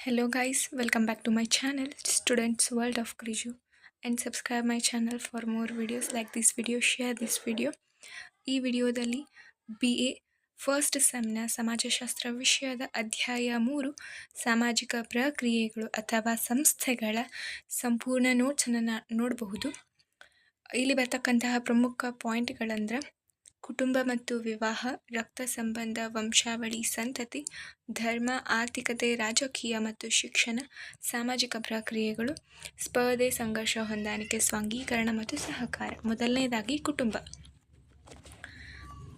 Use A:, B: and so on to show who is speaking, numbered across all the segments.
A: Hello guys, welcome back to my channel Students World of Kriju and subscribe my channel for more videos like this video, share this video. ಈ ವಿಡಿಯೋದಲ್ಲಿ BA first ಸೆಮ್ನ ಸಮಾಜಶಾಸ್ತ್ರ ವಿಷಯದ ಅಧ್ಯಾಯ 3 ಸಾಮಾಜಿಕ ಪ್ರಕ್ರಿಯೆಗಳು ಅಥವಾ ಸಂಸ್ಥೆಗಳ ಸಂಪೂರ್ಣ ನೋಟ್ಸನ್ನು ನೋಡಬಹುದು. ಇಲ್ಲಿ ಬರ್ತಕ್ಕಂತಹ ಪ್ರಮುಖ ಪಾಯಿಂಟ್ಗಳಂದ್ರೆ ಕುಟುಂಬ ಮತ್ತು ವಿವಾಹ, ರಕ್ತ ಸಂಬಂಧ, ವಂಶಾವಳಿ, ಸಂತತಿ, ಧರ್ಮ, ಆರ್ಥಿಕತೆ, ರಾಜಕೀಯ ಮತ್ತು ಶಿಕ್ಷಣ, ಸಾಮಾಜಿಕ ಪ್ರಕ್ರಿಯೆಗಳು, ಸ್ಪರ್ಧೆ, ಸಂಘರ್ಷ, ಹೊಂದಾಣಿಕೆ, ಸ್ವಾಂಗೀಕರಣ ಮತ್ತು ಸಹಕಾರ. ಮೊದಲನೇದಾಗಿ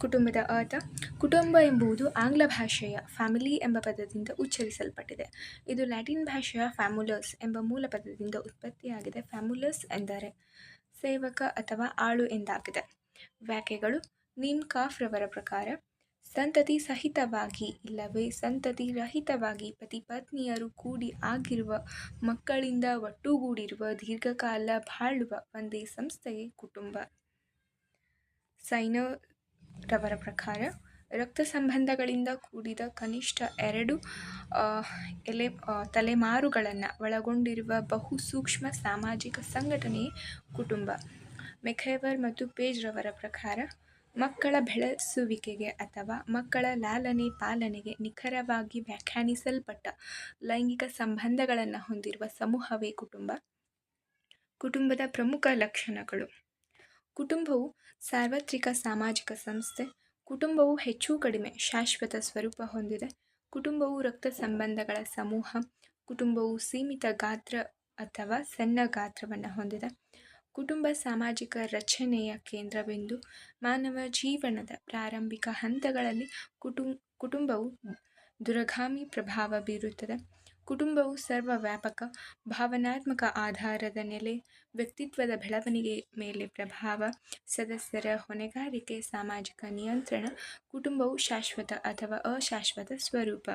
A: ಕುಟುಂಬದ ಅರ್ಥ. ಕುಟುಂಬ ಎಂಬುದು ಆಂಗ್ಲ ಭಾಷೆಯ ಫ್ಯಾಮಿಲಿ ಎಂಬ ಪದದಿಂದ ಉಚ್ಚರಿಸಲ್ಪಟ್ಟಿದೆ. ಇದು ಲ್ಯಾಟಿನ್ ಭಾಷೆಯ ಫ್ಯಾಮುಲಸ್ ಎಂಬ ಮೂಲ ಪದದಿಂದ ಉತ್ಪತ್ತಿಯಾಗಿದೆ. ಫ್ಯಾಮುಲಸ್ ಎಂದರೆ ಸೇವಕ ಅಥವಾ ಆಳು ಎಂದಾಗಿದೆ. ವ್ಯಾಖ್ಯೆಗಳು. ನೀಮ್ ಕಾಫ್ರವರ ಪ್ರಕಾರ ಸಂತತಿ ಸಹಿತವಾಗಿ ಇಲ್ಲವೇ ಸಂತತಿ ರಹಿತವಾಗಿ ಪತಿ ಪತ್ನಿಯರು ಕೂಡಿ ಆಗಿರುವ ಮಕ್ಕಳಿಂದ ಒಟ್ಟುಗೂಡಿರುವ ದೀರ್ಘಕಾಲ ಬಾಳುವ ಒಂದೇ ಸಂಸ್ಥೆಯೇ ಕುಟುಂಬ. ಸೈನರವರ ಪ್ರಕಾರ ರಕ್ತ ಸಂಬಂಧಗಳಿಂದ ಕೂಡಿದ ಕನಿಷ್ಠ 2 ತಲೆಮಾರುಗಳನ್ನು ಒಳಗೊಂಡಿರುವ ಬಹು ಸೂಕ್ಷ್ಮ ಸಾಮಾಜಿಕ ಸಂಘಟನೆಯೇ ಕುಟುಂಬ. ಮೆಖೇವರ್ ಮತ್ತು ಪೇಜ್ ರವರ ಪ್ರಕಾರ ಮಕ್ಕಳ ಬೆಳೆಸುವಿಕೆಗೆ ಅಥವಾ ಮಕ್ಕಳ ಲಾಲನೆ ಪಾಲನೆಗೆ ನಿಖರವಾಗಿ ವ್ಯಾಖ್ಯಾನಿಸಲ್ಪಟ್ಟ ಲೈಂಗಿಕ ಸಂಬಂಧಗಳನ್ನು ಹೊಂದಿರುವ ಸಮೂಹವೇ ಕುಟುಂಬ. ಕುಟುಂಬದ ಪ್ರಮುಖ ಲಕ್ಷಣಗಳು. ಕುಟುಂಬವು ಸಾರ್ವತ್ರಿಕ ಸಾಮಾಜಿಕ ಸಂಸ್ಥೆ. ಕುಟುಂಬವು ಹೆಚ್ಚು ಕಡಿಮೆ ಶಾಶ್ವತ ಸ್ವರೂಪ ಹೊಂದಿದೆ. ಕುಟುಂಬವು ರಕ್ತ ಸಂಬಂಧಗಳ ಸಮೂಹ. ಕುಟುಂಬವು ಸೀಮಿತ ಗಾತ್ರ ಅಥವಾ ಸಣ್ಣ ಗಾತ್ರವನ್ನು ಹೊಂದಿದೆ. ಕುಟುಂಬ ಸಾಮಾಜಿಕ ರಚನೆಯ ಕೇಂದ್ರಬಿಂದು. ಮಾನವ ಜೀವನದ ಪ್ರಾರಂಭಿಕ ಹಂತಗಳಲ್ಲಿ ಕುಟುಂಬವು ದೂರಗಾಮಿ ಪ್ರಭಾವ ಬೀರುತ್ತದೆ. ಕುಟುಂಬವು ಸರ್ವವ್ಯಾಪಕ ಭಾವನಾತ್ಮಕ ಆಧಾರದ ನೆಲೆ. ವ್ಯಕ್ತಿತ್ವದ ಬೆಳವಣಿಗೆ ಮೇಲೆ ಪ್ರಭಾವ. ಸದಸ್ಯರ ಹೊಣೆಗಾರಿಕೆ, ಸಾಮಾಜಿಕ ನಿಯಂತ್ರಣ. ಕುಟುಂಬವು ಶಾಶ್ವತ ಅಥವಾ ಅಶಾಶ್ವತ ಸ್ವರೂಪ.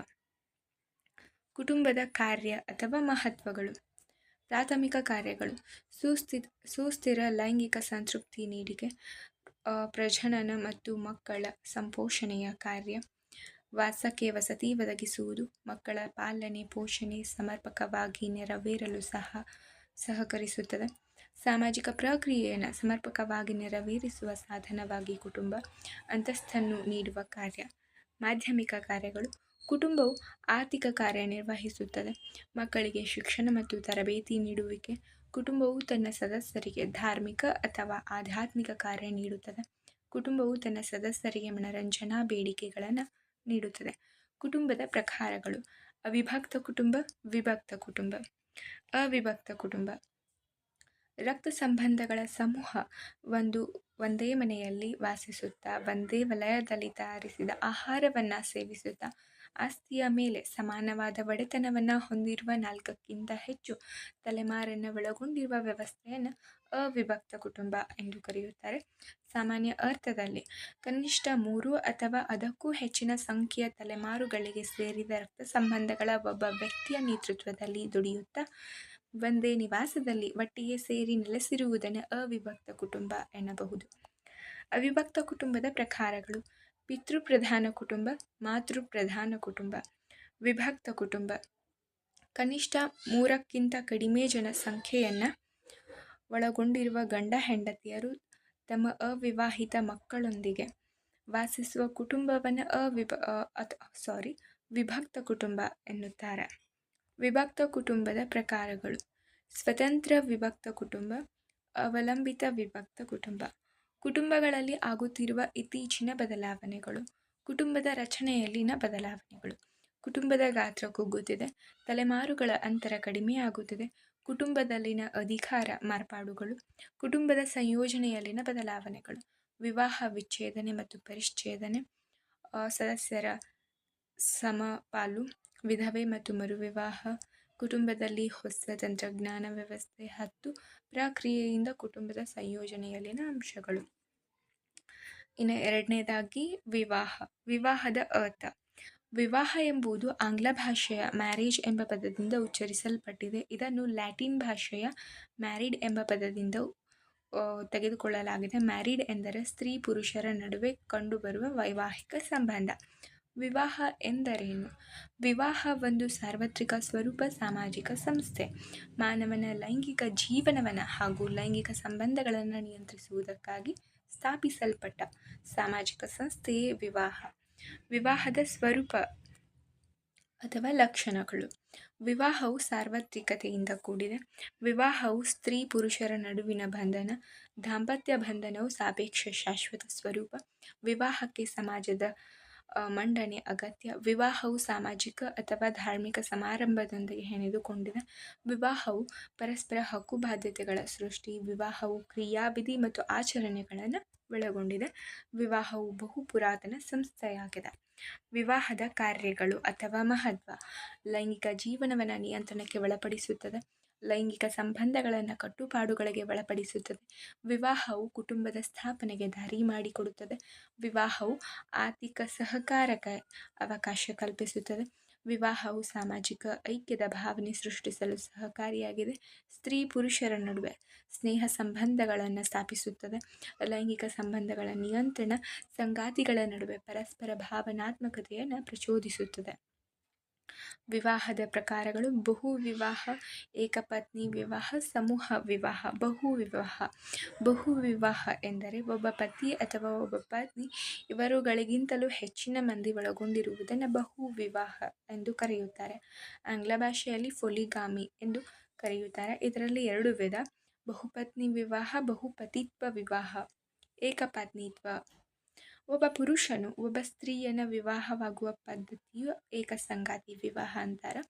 A: ಕುಟುಂಬದ ಕಾರ್ಯ ಅಥವಾ ಮಹತ್ವಗಳು. ಪ್ರಾಥಮಿಕ ಕಾರ್ಯಗಳು. ಸುಸ್ಥಿರ ಲೈಂಗಿಕ ಸಂತೃಪ್ತಿ ನೀಡಿಕೆ, ಪ್ರಜನನ ಮತ್ತು ಮಕ್ಕಳ ಸಂಪೋಷಣೆಯ ಕಾರ್ಯ. ವಾಸಕ್ಕೆ ವಸತಿ ಒದಗಿಸುವುದು. ಮಕ್ಕಳ ಪಾಲನೆ ಪೋಷಣೆ ಸಮರ್ಪಕವಾಗಿ ನೆರವೇರಲು ಸಹಕರಿಸುತ್ತದೆ. ಸಾಮಾಜಿಕ ಪ್ರಕ್ರಿಯೆಯನ್ನು ಸಮರ್ಪಕವಾಗಿ ನೆರವೇರಿಸುವ ಸಾಧನವಾಗಿ ಕುಟುಂಬ ಅಂತಸ್ತನ್ನು ನೀಡುವ ಕಾರ್ಯ. ಮಾಧ್ಯಮಿಕ ಕಾರ್ಯಗಳು. ಕುಟುಂಬವು ಆರ್ಥಿಕ ಕಾರ್ಯ ನಿರ್ವಹಿಸುತ್ತದೆ. ಮಕ್ಕಳಿಗೆ ಶಿಕ್ಷಣ ಮತ್ತು ತರಬೇತಿ ನೀಡುವಿಕೆ. ಕುಟುಂಬವು ತನ್ನ ಸದಸ್ಯರಿಗೆ ಧಾರ್ಮಿಕ ಅಥವಾ ಆಧ್ಯಾತ್ಮಿಕ ಕಾರ್ಯ ನೀಡುತ್ತದೆ. ಕುಟುಂಬವು ತನ್ನ ಸದಸ್ಯರಿಗೆ ಮನರಂಜನಾ ಬೇಡಿಕೆಗಳನ್ನು ನೀಡುತ್ತದೆ. ಕುಟುಂಬದ ಪ್ರಕಾರಗಳು. ಅವಿಭಕ್ತ ಕುಟುಂಬ, ವಿಭಕ್ತ ಕುಟುಂಬ. ಅವಿಭಕ್ತ ಕುಟುಂಬ ರಕ್ತ ಸಂಬಂಧಗಳ ಸಮೂಹ. ಒಂದೇ ಮನೆಯಲ್ಲಿ ವಾಸಿಸುತ್ತಾ ಒಂದೇ ವಲಯದಲ್ಲಿ ತಯಾರಿಸಿದ ಆಹಾರವನ್ನು ಸೇವಿಸುತ್ತಾ ಆಸ್ತಿಯ ಮೇಲೆ ಸಮಾನವಾದ ಒಡೆತನವನ್ನು ಹೊಂದಿರುವ 4ಕ್ಕಿಂತ ಹೆಚ್ಚು ತಲೆಮಾರನ್ನು ಒಳಗೊಂಡಿರುವ ವ್ಯವಸ್ಥೆಯನ್ನು ಅವಿಭಕ್ತ ಕುಟುಂಬ ಎಂದು ಕರೆಯುತ್ತಾರೆ. ಸಾಮಾನ್ಯ ಅರ್ಥದಲ್ಲಿ ಕನಿಷ್ಠ 3 ಅಥವಾ ಅದಕ್ಕೂ ಹೆಚ್ಚಿನ ಸಂಖ್ಯೆಯ ತಲೆಮಾರುಗಳಿಗೆ ಸೇರಿದ ರಕ್ತ ಸಂಬಂಧಗಳ ಒಬ್ಬ ವ್ಯಕ್ತಿಯ ನೇತೃತ್ವದಲ್ಲಿ ದುಡಿಯುತ್ತಾ ಒಂದೇ ನಿವಾಸದಲ್ಲಿ ಒಟ್ಟಿಗೆ ಸೇರಿ ನೆಲೆಸಿರುವುದನ್ನು ಅವಿಭಕ್ತ ಕುಟುಂಬ ಎನ್ನಬಹುದು. ಅವಿಭಕ್ತ ಕುಟುಂಬದ ಪ್ರಕಾರಗಳು. ಪಿತೃಪ್ರಧಾನ ಕುಟುಂಬ, ಮಾತೃಪ್ರಧಾನ ಕುಟುಂಬ. ವಿಭಕ್ತ ಕುಟುಂಬ ಕನಿಷ್ಠ 3ಕ್ಕಿಂತ ಕಡಿಮೆ ಜನಸಂಖ್ಯೆಯನ್ನು ಒಳಗೊಂಡಿರುವ ಗಂಡ ಹೆಂಡತಿಯರು ತಮ್ಮ ಅವಿವಾಹಿತ ಮಕ್ಕಳೊಂದಿಗೆ ವಾಸಿಸುವ ಕುಟುಂಬವನ್ನು ವಿಭಕ್ತ ಕುಟುಂಬ ಎನ್ನುತ್ತಾರೆ. ವಿಭಕ್ತ ಕುಟುಂಬದ ಪ್ರಕಾರಗಳು. ಸ್ವತಂತ್ರ ವಿಭಕ್ತ ಕುಟುಂಬ, ಅವಲಂಬಿತ ವಿಭಕ್ತ ಕುಟುಂಬ. ಕುಟುಂಬಗಳಲ್ಲಿ ಆಗುತ್ತಿರುವ ಇತ್ತೀಚಿನ ಬದಲಾವಣೆಗಳು. ಕುಟುಂಬದ ರಚನೆಯಲ್ಲಿನ ಬದಲಾವಣೆಗಳು. ಕುಟುಂಬದ ಗಾತ್ರ ಕುಗ್ಗುತ್ತಿದೆ. ತಲೆಮಾರುಗಳ ಅಂತರ ಕಡಿಮೆಯಾಗುತ್ತಿದೆ. ಕುಟುಂಬದಲ್ಲಿನ ಅಧಿಕಾರ ಮಾರ್ಪಾಡುಗಳು. ಕುಟುಂಬದ ಸಂಯೋಜನೆಯಲ್ಲಿನ ಬದಲಾವಣೆಗಳು. ವಿವಾಹ ವಿಚ್ಛೇದನೆ ಮತ್ತು ಪರಿಚ್ಛೇದನೆ. ಸದಸ್ಯರ ಸಮಪಾಲು. ವಿಧವೆ ಮತ್ತು ಮರುವಿವಾಹ. ಕುಟುಂಬದಲ್ಲಿ ಹೊಸ ತಂತ್ರಜ್ಞಾನ ವ್ಯವಸ್ಥೆ. 10 ಪ್ರಕ್ರಿಯೆಯಿಂದ ಕುಟುಂಬದ ಸಂಯೋಜನೆಯಲ್ಲಿನ ಅಂಶಗಳು. ಇನ್ನು ಎರಡನೇದಾಗಿ ವಿವಾಹದ ಅರ್ಥ. ವಿವಾಹ ಎಂಬುದು ಆಂಗ್ಲ ಭಾಷೆಯ ಮ್ಯಾರೇಜ್ ಎಂಬ ಪದದಿಂದ ಉಚ್ಚರಿಸಲ್ಪಟ್ಟಿದೆ. ಇದನ್ನು ಲ್ಯಾಟಿನ್ ಭಾಷೆಯ ಮ್ಯಾರಿಡ್ ಎಂಬ ಪದದಿಂದ ತೆಗೆದುಕೊಳ್ಳಲಾಗಿದೆ. ಮ್ಯಾರಿಡ್ ಎಂದರೆ ಸ್ತ್ರೀ ಪುರುಷರ ನಡುವೆ ಕಂಡುಬರುವ ವೈವಾಹಿಕ ಸಂಬಂಧ. ವಿವಾಹ ಎಂದರೇನು? ವಿವಾಹ ಒಂದು ಸಾರ್ವತ್ರಿಕ ಸ್ವರೂಪ ಸಾಮಾಜಿಕ ಸಂಸ್ಥೆ. ಮಾನವನ ಲೈಂಗಿಕ ಜೀವನವನ್ನು ಹಾಗೂ ಲೈಂಗಿಕ ಸಂಬಂಧಗಳನ್ನು ನಿಯಂತ್ರಿಸುವುದಕ್ಕಾಗಿ ಸ್ಥಾಪಿಸಲ್ಪಟ್ಟ ಸಾಮಾಜಿಕ ಸಂಸ್ಥೆಯೇ ವಿವಾಹ. ವಿವಾಹದ ಸ್ವರೂಪ ಅಥವಾ ಲಕ್ಷಣಗಳು. ವಿವಾಹವು ಸಾರ್ವತ್ರಿಕತೆಯಿಂದ ಕೂಡಿದೆ. ವಿವಾಹವು ಸ್ತ್ರೀ ಪುರುಷರ ನಡುವಿನ ಬಂಧನ. ದಾಂಪತ್ಯ ಬಂಧನವು ಸಾಪೇಕ್ಷ ಶಾಶ್ವತ ಸ್ವರೂಪ. ವಿವಾಹಕ್ಕೆ ಸಮಾಜದ ಮಂಡನೆ ಅಗತ್ಯ. ವಿವಾಹವು ಸಾಮಾಜಿಕ ಅಥವಾ ಧಾರ್ಮಿಕ ಸಮಾರಂಭದೊಂದಿಗೆ ಹೆಣೆದುಕೊಂಡಿದೆ. ವಿವಾಹವು ಪರಸ್ಪರ ಹಕ್ಕು ಬಾಧ್ಯತೆಗಳ ಸೃಷ್ಟಿ. ವಿವಾಹವು ಕ್ರಿಯಾವಿಧಿ ಮತ್ತು ಆಚರಣೆಗಳನ್ನು ಒಳಗೊಂಡಿದೆ. ವಿವಾಹವು ಬಹು ಪುರಾತನ ಸಂಸ್ಥೆಯಾಗಿದೆ. ವಿವಾಹದ ಕಾರ್ಯಗಳು ಅಥವಾ ಮಹತ್ವ. ಲೈಂಗಿಕ ಜೀವನವನ್ನು ನಿಯಂತ್ರಣಕ್ಕೆ ಒಳಪಡಿಸುತ್ತದೆ. ಲೈಂಗಿಕ ಸಂಬಂಧಗಳನ್ನು ಕಟ್ಟುಪಾಡುಗಳಿಗೆ ಒಳಪಡಿಸುತ್ತದೆ. ವಿವಾಹವು ಕುಟುಂಬದ ಸ್ಥಾಪನೆಗೆ ದಾರಿ ಮಾಡಿಕೊಡುತ್ತದೆ. ವಿವಾಹವು ಆರ್ಥಿಕ ಸಹಕಾರಕ್ಕೆ ಅವಕಾಶ ಕಲ್ಪಿಸುತ್ತದೆ. ವಿವಾಹವು ಸಾಮಾಜಿಕ ಐಕ್ಯದ ಭಾವನೆ ಸೃಷ್ಟಿಸಲು ಸಹಕಾರಿಯಾಗಿದೆ. ಸ್ತ್ರೀ ಪುರುಷರ ನಡುವೆ ಸ್ನೇಹ ಸಂಬಂಧಗಳನ್ನು ಸ್ಥಾಪಿಸುತ್ತದೆ. ಲೈಂಗಿಕ ಸಂಬಂಧಗಳ ನಿಯಂತ್ರಣ ಸಂಗಾತಿಗಳ ನಡುವೆ ಪರಸ್ಪರ ಭಾವನಾತ್ಮಕತೆಯನ್ನು ಪ್ರಚೋದಿಸುತ್ತದೆ. ವಿವಾಹದ ಪ್ರಕಾರಗಳು. ಬಹು ವಿವಾಹ, ಏಕಪತ್ನಿ ವಿವಾಹ, ಸಮೂಹ ವಿವಾಹ, ಬಹು ವಿವಾಹ. ಬಹು ವಿವಾಹ ಎಂದರೆ ಒಬ್ಬ ಪತಿ ಅಥವಾ ಒಬ್ಬ ಪತ್ನಿ ಇವರುಗಳಿಗಿಂತಲೂ ಹೆಚ್ಚಿನ ಮಂದಿ ಒಳಗೊಂಡಿರುವುದನ್ನು ಬಹು ವಿವಾಹ ಎಂದು ಕರೆಯುತ್ತಾರೆ. ಆಂಗ್ಲ ಭಾಷೆಯಲ್ಲಿ ಪೊಲಿಗಾಮಿ ಎಂದು ಕರೆಯುತ್ತಾರೆ. ಇದರಲ್ಲಿ 2 ವಿಧ: ಬಹುಪತ್ನಿ ವಿವಾಹ, ಬಹುಪತಿತ್ವ ವಿವಾಹ. ಏಕಪತ್ನಿತ್ವ. ಒಬ್ಬ ಪುರುಷನು ಒಬ್ಬ ಸ್ತ್ರೀಯನ್ನು ವಿವಾಹವಾಗುವ ಪದ್ಧತಿಯು ಏಕಸಂಗಾತಿ ವಿವಾಹ ಅಂತಾರೆ.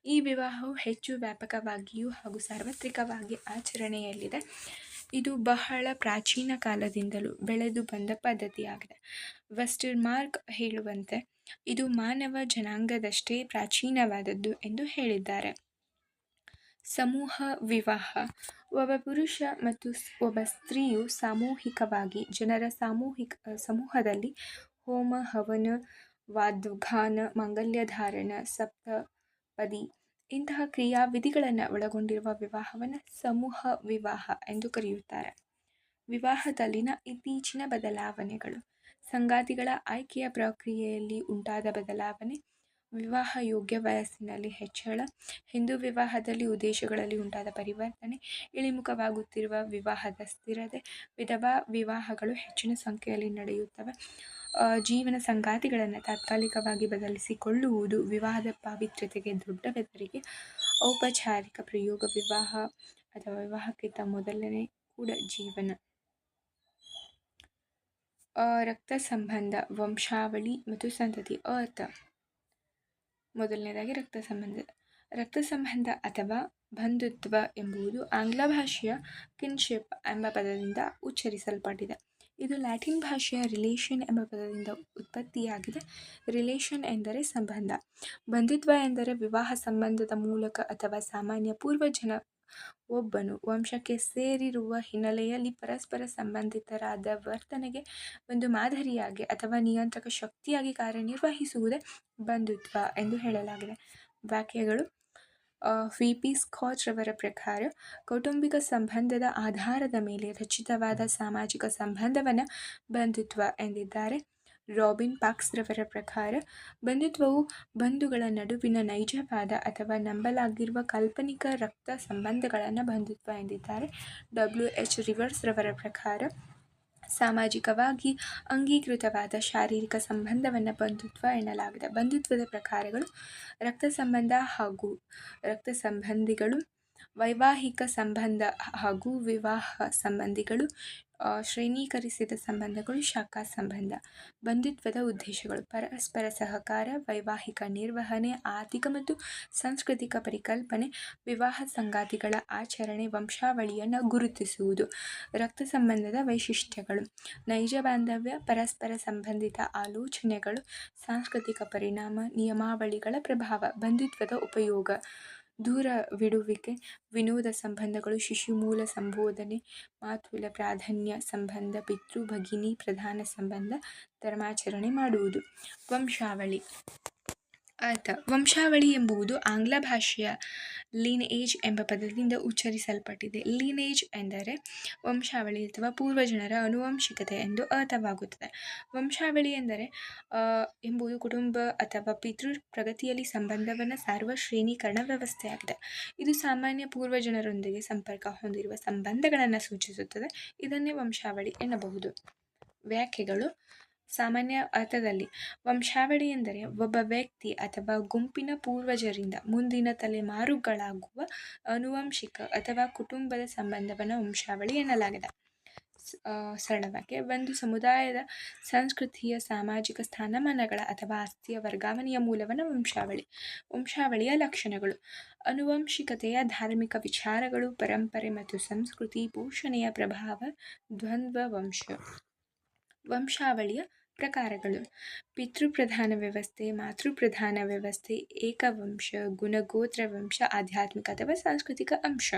A: ಈ ವಿವಾಹವು ಹೆಚ್ಚು ವ್ಯಾಪಕವಾಗಿಯೂ ಹಾಗೂ ಸಾರ್ವತ್ರಿಕವಾಗಿ ಆಚರಣೆಯಲ್ಲಿದೆ. ಇದು ಬಹಳ ಪ್ರಾಚೀನ ಕಾಲದಿಂದಲೂ ಬೆಳೆದು ಬಂದ ಪದ್ಧತಿಯಾಗಿದೆ. ವೆಸ್ಟರ್ ಮಾರ್ಕ್ ಹೇಳುವಂತೆ ಇದು ಮಾನವ ಜನಾಂಗದಷ್ಟೇ ಪ್ರಾಚೀನವಾದದ್ದು ಎಂದು ಹೇಳಿದ್ದಾರೆ. ಸಮೂಹ ವಿವಾಹ. ಒಬ್ಬ ಪುರುಷ ಮತ್ತು ಒಬ್ಬ ಸ್ತ್ರೀಯು ಸಾಮೂಹಿಕವಾಗಿ ಜನರ ಸಮೂಹದಲ್ಲಿ ಹೋಮ, ಹವನ, ವಾದ್ಗಾನ, ಮಾಂಗಲ್ಯ ಧಾರಣ, ಸಪ್ತಪದಿ ಇಂತಹ ಕ್ರಿಯಾವಿಧಿಗಳನ್ನು ಒಳಗೊಂಡಿರುವ ವಿವಾಹವನ್ನು ಸಮೂಹ ವಿವಾಹ ಎಂದು ಕರೆಯುತ್ತಾರೆ. ವಿವಾಹದಲ್ಲಿನ ಇತ್ತೀಚಿನ ಬದಲಾವಣೆಗಳು. ಸಂಗಾತಿಗಳ ಆಯ್ಕೆಯ ಪ್ರಕ್ರಿಯೆಯಲ್ಲಿ ಉಂಟಾದ ಬದಲಾವಣೆ. ವಿವಾಹ ಯೋಗ್ಯ ವಯಸ್ಸಿನಲ್ಲಿ ಹೆಚ್ಚಳ. ಹಿಂದೂ ವಿವಾಹದಲ್ಲಿ ಉದ್ದೇಶಗಳಲ್ಲಿ ಉಂಟಾದ ಪರಿವರ್ತನೆ. ಇಳಿಮುಖವಾಗುತ್ತಿರುವ ವಿವಾಹದ ಸ್ಥಿರತೆ. ವಿಧವಾ ವಿವಾಹಗಳು ಹೆಚ್ಚಿನ ಸಂಖ್ಯೆಯಲ್ಲಿ ನಡೆಯುತ್ತವೆ. ಜೀವನ ಸಂಗಾತಿಗಳನ್ನು ತಾತ್ಕಾಲಿಕವಾಗಿ ಬದಲಿಸಿಕೊಳ್ಳುವುದು ವಿವಾಹದ ಪಾವಿತ್ರ್ಯತೆಗೆ ದೊಡ್ಡ ಬೆದರಿಕೆ. ಔಪಚಾರಿಕ ಪ್ರಯೋಗ ವಿವಾಹ ಅಥವಾ ವಿವಾಹಕ್ಕಿಂತ ಮೊದಲನೇ ಕೂಡ ಜೀವನ. ರಕ್ತ ಸಂಬಂಧ, ವಂಶಾವಳಿ ಮತ್ತು ಸಂತತಿ. ಅರ್ಥ. ಮೊದಲನೇದಾಗಿ ರಕ್ತ ಸಂಬಂಧ ಅಥವಾ ಬಂಧುತ್ವ ಎಂಬುದು ಆಂಗ್ಲ ಭಾಷೆಯ ಕಿನ್ಶಿಪ್ ಎಂಬ ಪದದಿಂದ ಉಚ್ಚರಿಸಲ್ಪಟ್ಟಿದೆ. ಇದು ಲ್ಯಾಟಿನ್ ಭಾಷೆಯ ರಿಲೇಷನ್ ಎಂಬ ಪದದಿಂದ ಉತ್ಪತ್ತಿಯಾಗಿದೆ. ರಿಲೇಷನ್ ಎಂದರೆ ಸಂಬಂಧ. ಬಂಧುತ್ವ ಎಂದರೆ ವಿವಾಹ ಸಂಬಂಧದ ಮೂಲಕ ಅಥವಾ ಸಾಮಾನ್ಯ ಪೂರ್ವಜನ ಒಬ್ಬನು ವಂಶಕ್ಕೆ ಸೇರಿರುವ ಹಿನ್ನೆಲೆಯಲ್ಲಿ ಪರಸ್ಪರ ಸಂಬಂಧಿತರಾದ ವರ್ತನೆಗೆ ಒಂದು ಮಾದರಿಯಾಗಿ ಅಥವಾ ನಿಯಂತ್ರಕ ಶಕ್ತಿಯಾಗಿ ಕಾರ್ಯನಿರ್ವಹಿಸುವುದೇ ಬಂಧುತ್ವ ಎಂದು ಹೇಳಲಾಗಿದೆ. ವ್ಯಾಖ್ಯೆಗಳು. ವಿ.ಪಿ. ಸ್ಕಾಚ್ ರವರ ಪ್ರಕಾರ ಕೌಟುಂಬಿಕ ಸಂಬಂಧದ ಆಧಾರದ ಮೇಲೆ ರಚಿತವಾದ ಸಾಮಾಜಿಕ ಸಂಬಂಧವನ್ನು ಬಂಧುತ್ವ ಎಂದಿದ್ದಾರೆ. ರಾಬಿನ್ ಪಾಕ್ಸ್ ರವರ ಪ್ರಕಾರ ಬಂಧುತ್ವವು ಬಂಧುಗಳ ನಡುವಿನ ನೈಜವಾದ ಅಥವಾ ನಂಬಲಾಗಿರುವ ಕಾಲ್ಪನಿಕ ರಕ್ತ ಸಂಬಂಧಗಳನ್ನು ಬಂಧುತ್ವ ಎಂದಿದ್ದಾರೆ. ಡಬ್ಲ್ಯೂ.ಎಚ್. ರಿವರ್ಸ್ ರವರ ಪ್ರಕಾರ ಸಾಮಾಜಿಕವಾಗಿ ಅಂಗೀಕೃತವಾದ ಶಾರೀರಿಕ ಸಂಬಂಧವನ್ನು ಬಂಧುತ್ವ ಎನ್ನಲಾಗಿದೆ. ಬಂಧುತ್ವದ ಪ್ರಕಾರಗಳು. ರಕ್ತ ಸಂಬಂಧ ಹಾಗೂ ರಕ್ತ ಸಂಬಂಧಿಗಳು, ವೈವಾಹಿಕ ಸಂಬಂಧ ಹಾಗೂ ವಿವಾಹ ಸಂಬಂಧಿಗಳು, ಶ್ರೇಣೀಕರಿಸಿದ ಸಂಬಂಧಗಳು, ಶಾಖಾ ಸಂಬಂಧ. ಬಂಧುತ್ವದ ಉದ್ದೇಶಗಳು. ಪರಸ್ಪರ ಸಹಕಾರ, ವೈವಾಹಿಕ ನಿರ್ವಹಣೆ, ಆರ್ಥಿಕ ಮತ್ತು ಸಾಂಸ್ಕೃತಿಕ ಪರಿಕಲ್ಪನೆ, ವಿವಾಹ ಸಂಗಾತಿಗಳ ಆಚರಣೆ, ವಂಶಾವಳಿಯನ್ನು ಗುರುತಿಸುವುದು. ರಕ್ತ ಸಂಬಂಧದ ವೈಶಿಷ್ಟ್ಯಗಳು. ನೈಜ ಬಾಂಧವ್ಯ, ಪರಸ್ಪರ ಸಂಬಂಧಿತ ಆಲೋಚನೆಗಳು, ಸಾಂಸ್ಕೃತಿಕ ಪರಿಣಾಮ, ನಿಯಮಾವಳಿಗಳ ಪ್ರಭಾವ. ಬಂಧುತ್ವದ ಉಪಯೋಗ. ದೂರವಿಡುವಿಕೆ, ವಿನೋದ ಸಂಬಂಧಗಳು, ಶಿಶುಮೂಲ ಸಂಬೋಧನೆ, ಮಾತುಲ ಪ್ರಾಧಾನ್ಯ ಸಂಬಂಧ, ಪಿತೃ ಭಗಿನಿ ಪ್ರಧಾನ ಸಂಬಂಧ, ಧರ್ಮಾಚರಣೆ ಮಾಡುವುದು. ವಂಶಾವಳಿ. ಅರ್ಥ. ವಂಶಾವಳಿ ಎಂಬುದು ಆಂಗ್ಲ ಭಾಷೆಯ ಲೀನೇಜ್ ಎಂಬ ಪದದಿಂದ ಉಚ್ಚರಿಸಲ್ಪಟ್ಟಿದೆ. ಲೀನೇಜ್ ಎಂದರೆ ವಂಶಾವಳಿ ಅಥವಾ ಪೂರ್ವಜನರ ಆನುವಂಶಿಕತೆ ಎಂದು ಅರ್ಥವಾಗುತ್ತದೆ. ವಂಶಾವಳಿ ಎಂಬುದು ಕುಟುಂಬ ಅಥವಾ ಪಿತೃ ಪ್ರಗತಿಯಲ್ಲಿ ಸಂಬಂಧವನ್ನು ಸಾರುವ ಶ್ರೇಣೀಕರಣ ವ್ಯವಸ್ಥೆಯಾಗಿದೆ. ಇದು ಸಾಮಾನ್ಯ ಪೂರ್ವಜನರೊಂದಿಗೆ ಸಂಪರ್ಕ ಹೊಂದಿರುವ ಸಂಬಂಧಗಳನ್ನು ಸೂಚಿಸುತ್ತದೆ. ಇದನ್ನೇ ವಂಶಾವಳಿ ಎನ್ನಬಹುದು. ವ್ಯಾಖ್ಯೆಗಳು. ಸಾಮಾನ್ಯ ಅರ್ಥದಲ್ಲಿ ವಂಶಾವಳಿ ಎಂದರೆ ಒಬ್ಬ ವ್ಯಕ್ತಿ ಅಥವಾ ಗುಂಪಿನ ಪೂರ್ವಜರಿಂದ ಮುಂದಿನ ತಲೆಮಾರುಗಳಾಗುವ ಆನುವಂಶಿಕ ಅಥವಾ ಕುಟುಂಬದ ಸಂಬಂಧವನ್ನು ವಂಶಾವಳಿ ಎನ್ನಲಾಗಿದೆ. ಸರಳವಾಗಿ ಒಂದು ಸಮುದಾಯದ ಸಂಸ್ಕೃತಿಯ ಸಾಮಾಜಿಕ ಸ್ಥಾನಮಾನಗಳ ಅಥವಾ ಆಸ್ತಿಯ ವರ್ಗಾವಣೆಯ ಮೂಲವನ್ನು ವಂಶಾವಳಿಯ ಲಕ್ಷಣಗಳು. ಆನುವಂಶಿಕತೆಯ ಧಾರ್ಮಿಕ ವಿಚಾರಗಳು, ಪರಂಪರೆ ಮತ್ತು ಸಂಸ್ಕೃತಿ ಪೋಷಣೆಯ ಪ್ರಭಾವ, ದ್ವಂದ್ವ ವಂಶಾವಳಿಯ ಪ್ರಕಾರಗಳು. ಪಿತೃಪ್ರಧಾನ ವ್ಯವಸ್ಥೆ, ಮಾತೃಪ್ರಧಾನ ವ್ಯವಸ್ಥೆ, ಏಕವಂಶ, ಗುಣಗೋತ್ರ ವಂಶ, ಆಧ್ಯಾತ್ಮಿಕ ಅಥವಾ ಸಾಂಸ್ಕೃತಿಕ ಅಂಶ.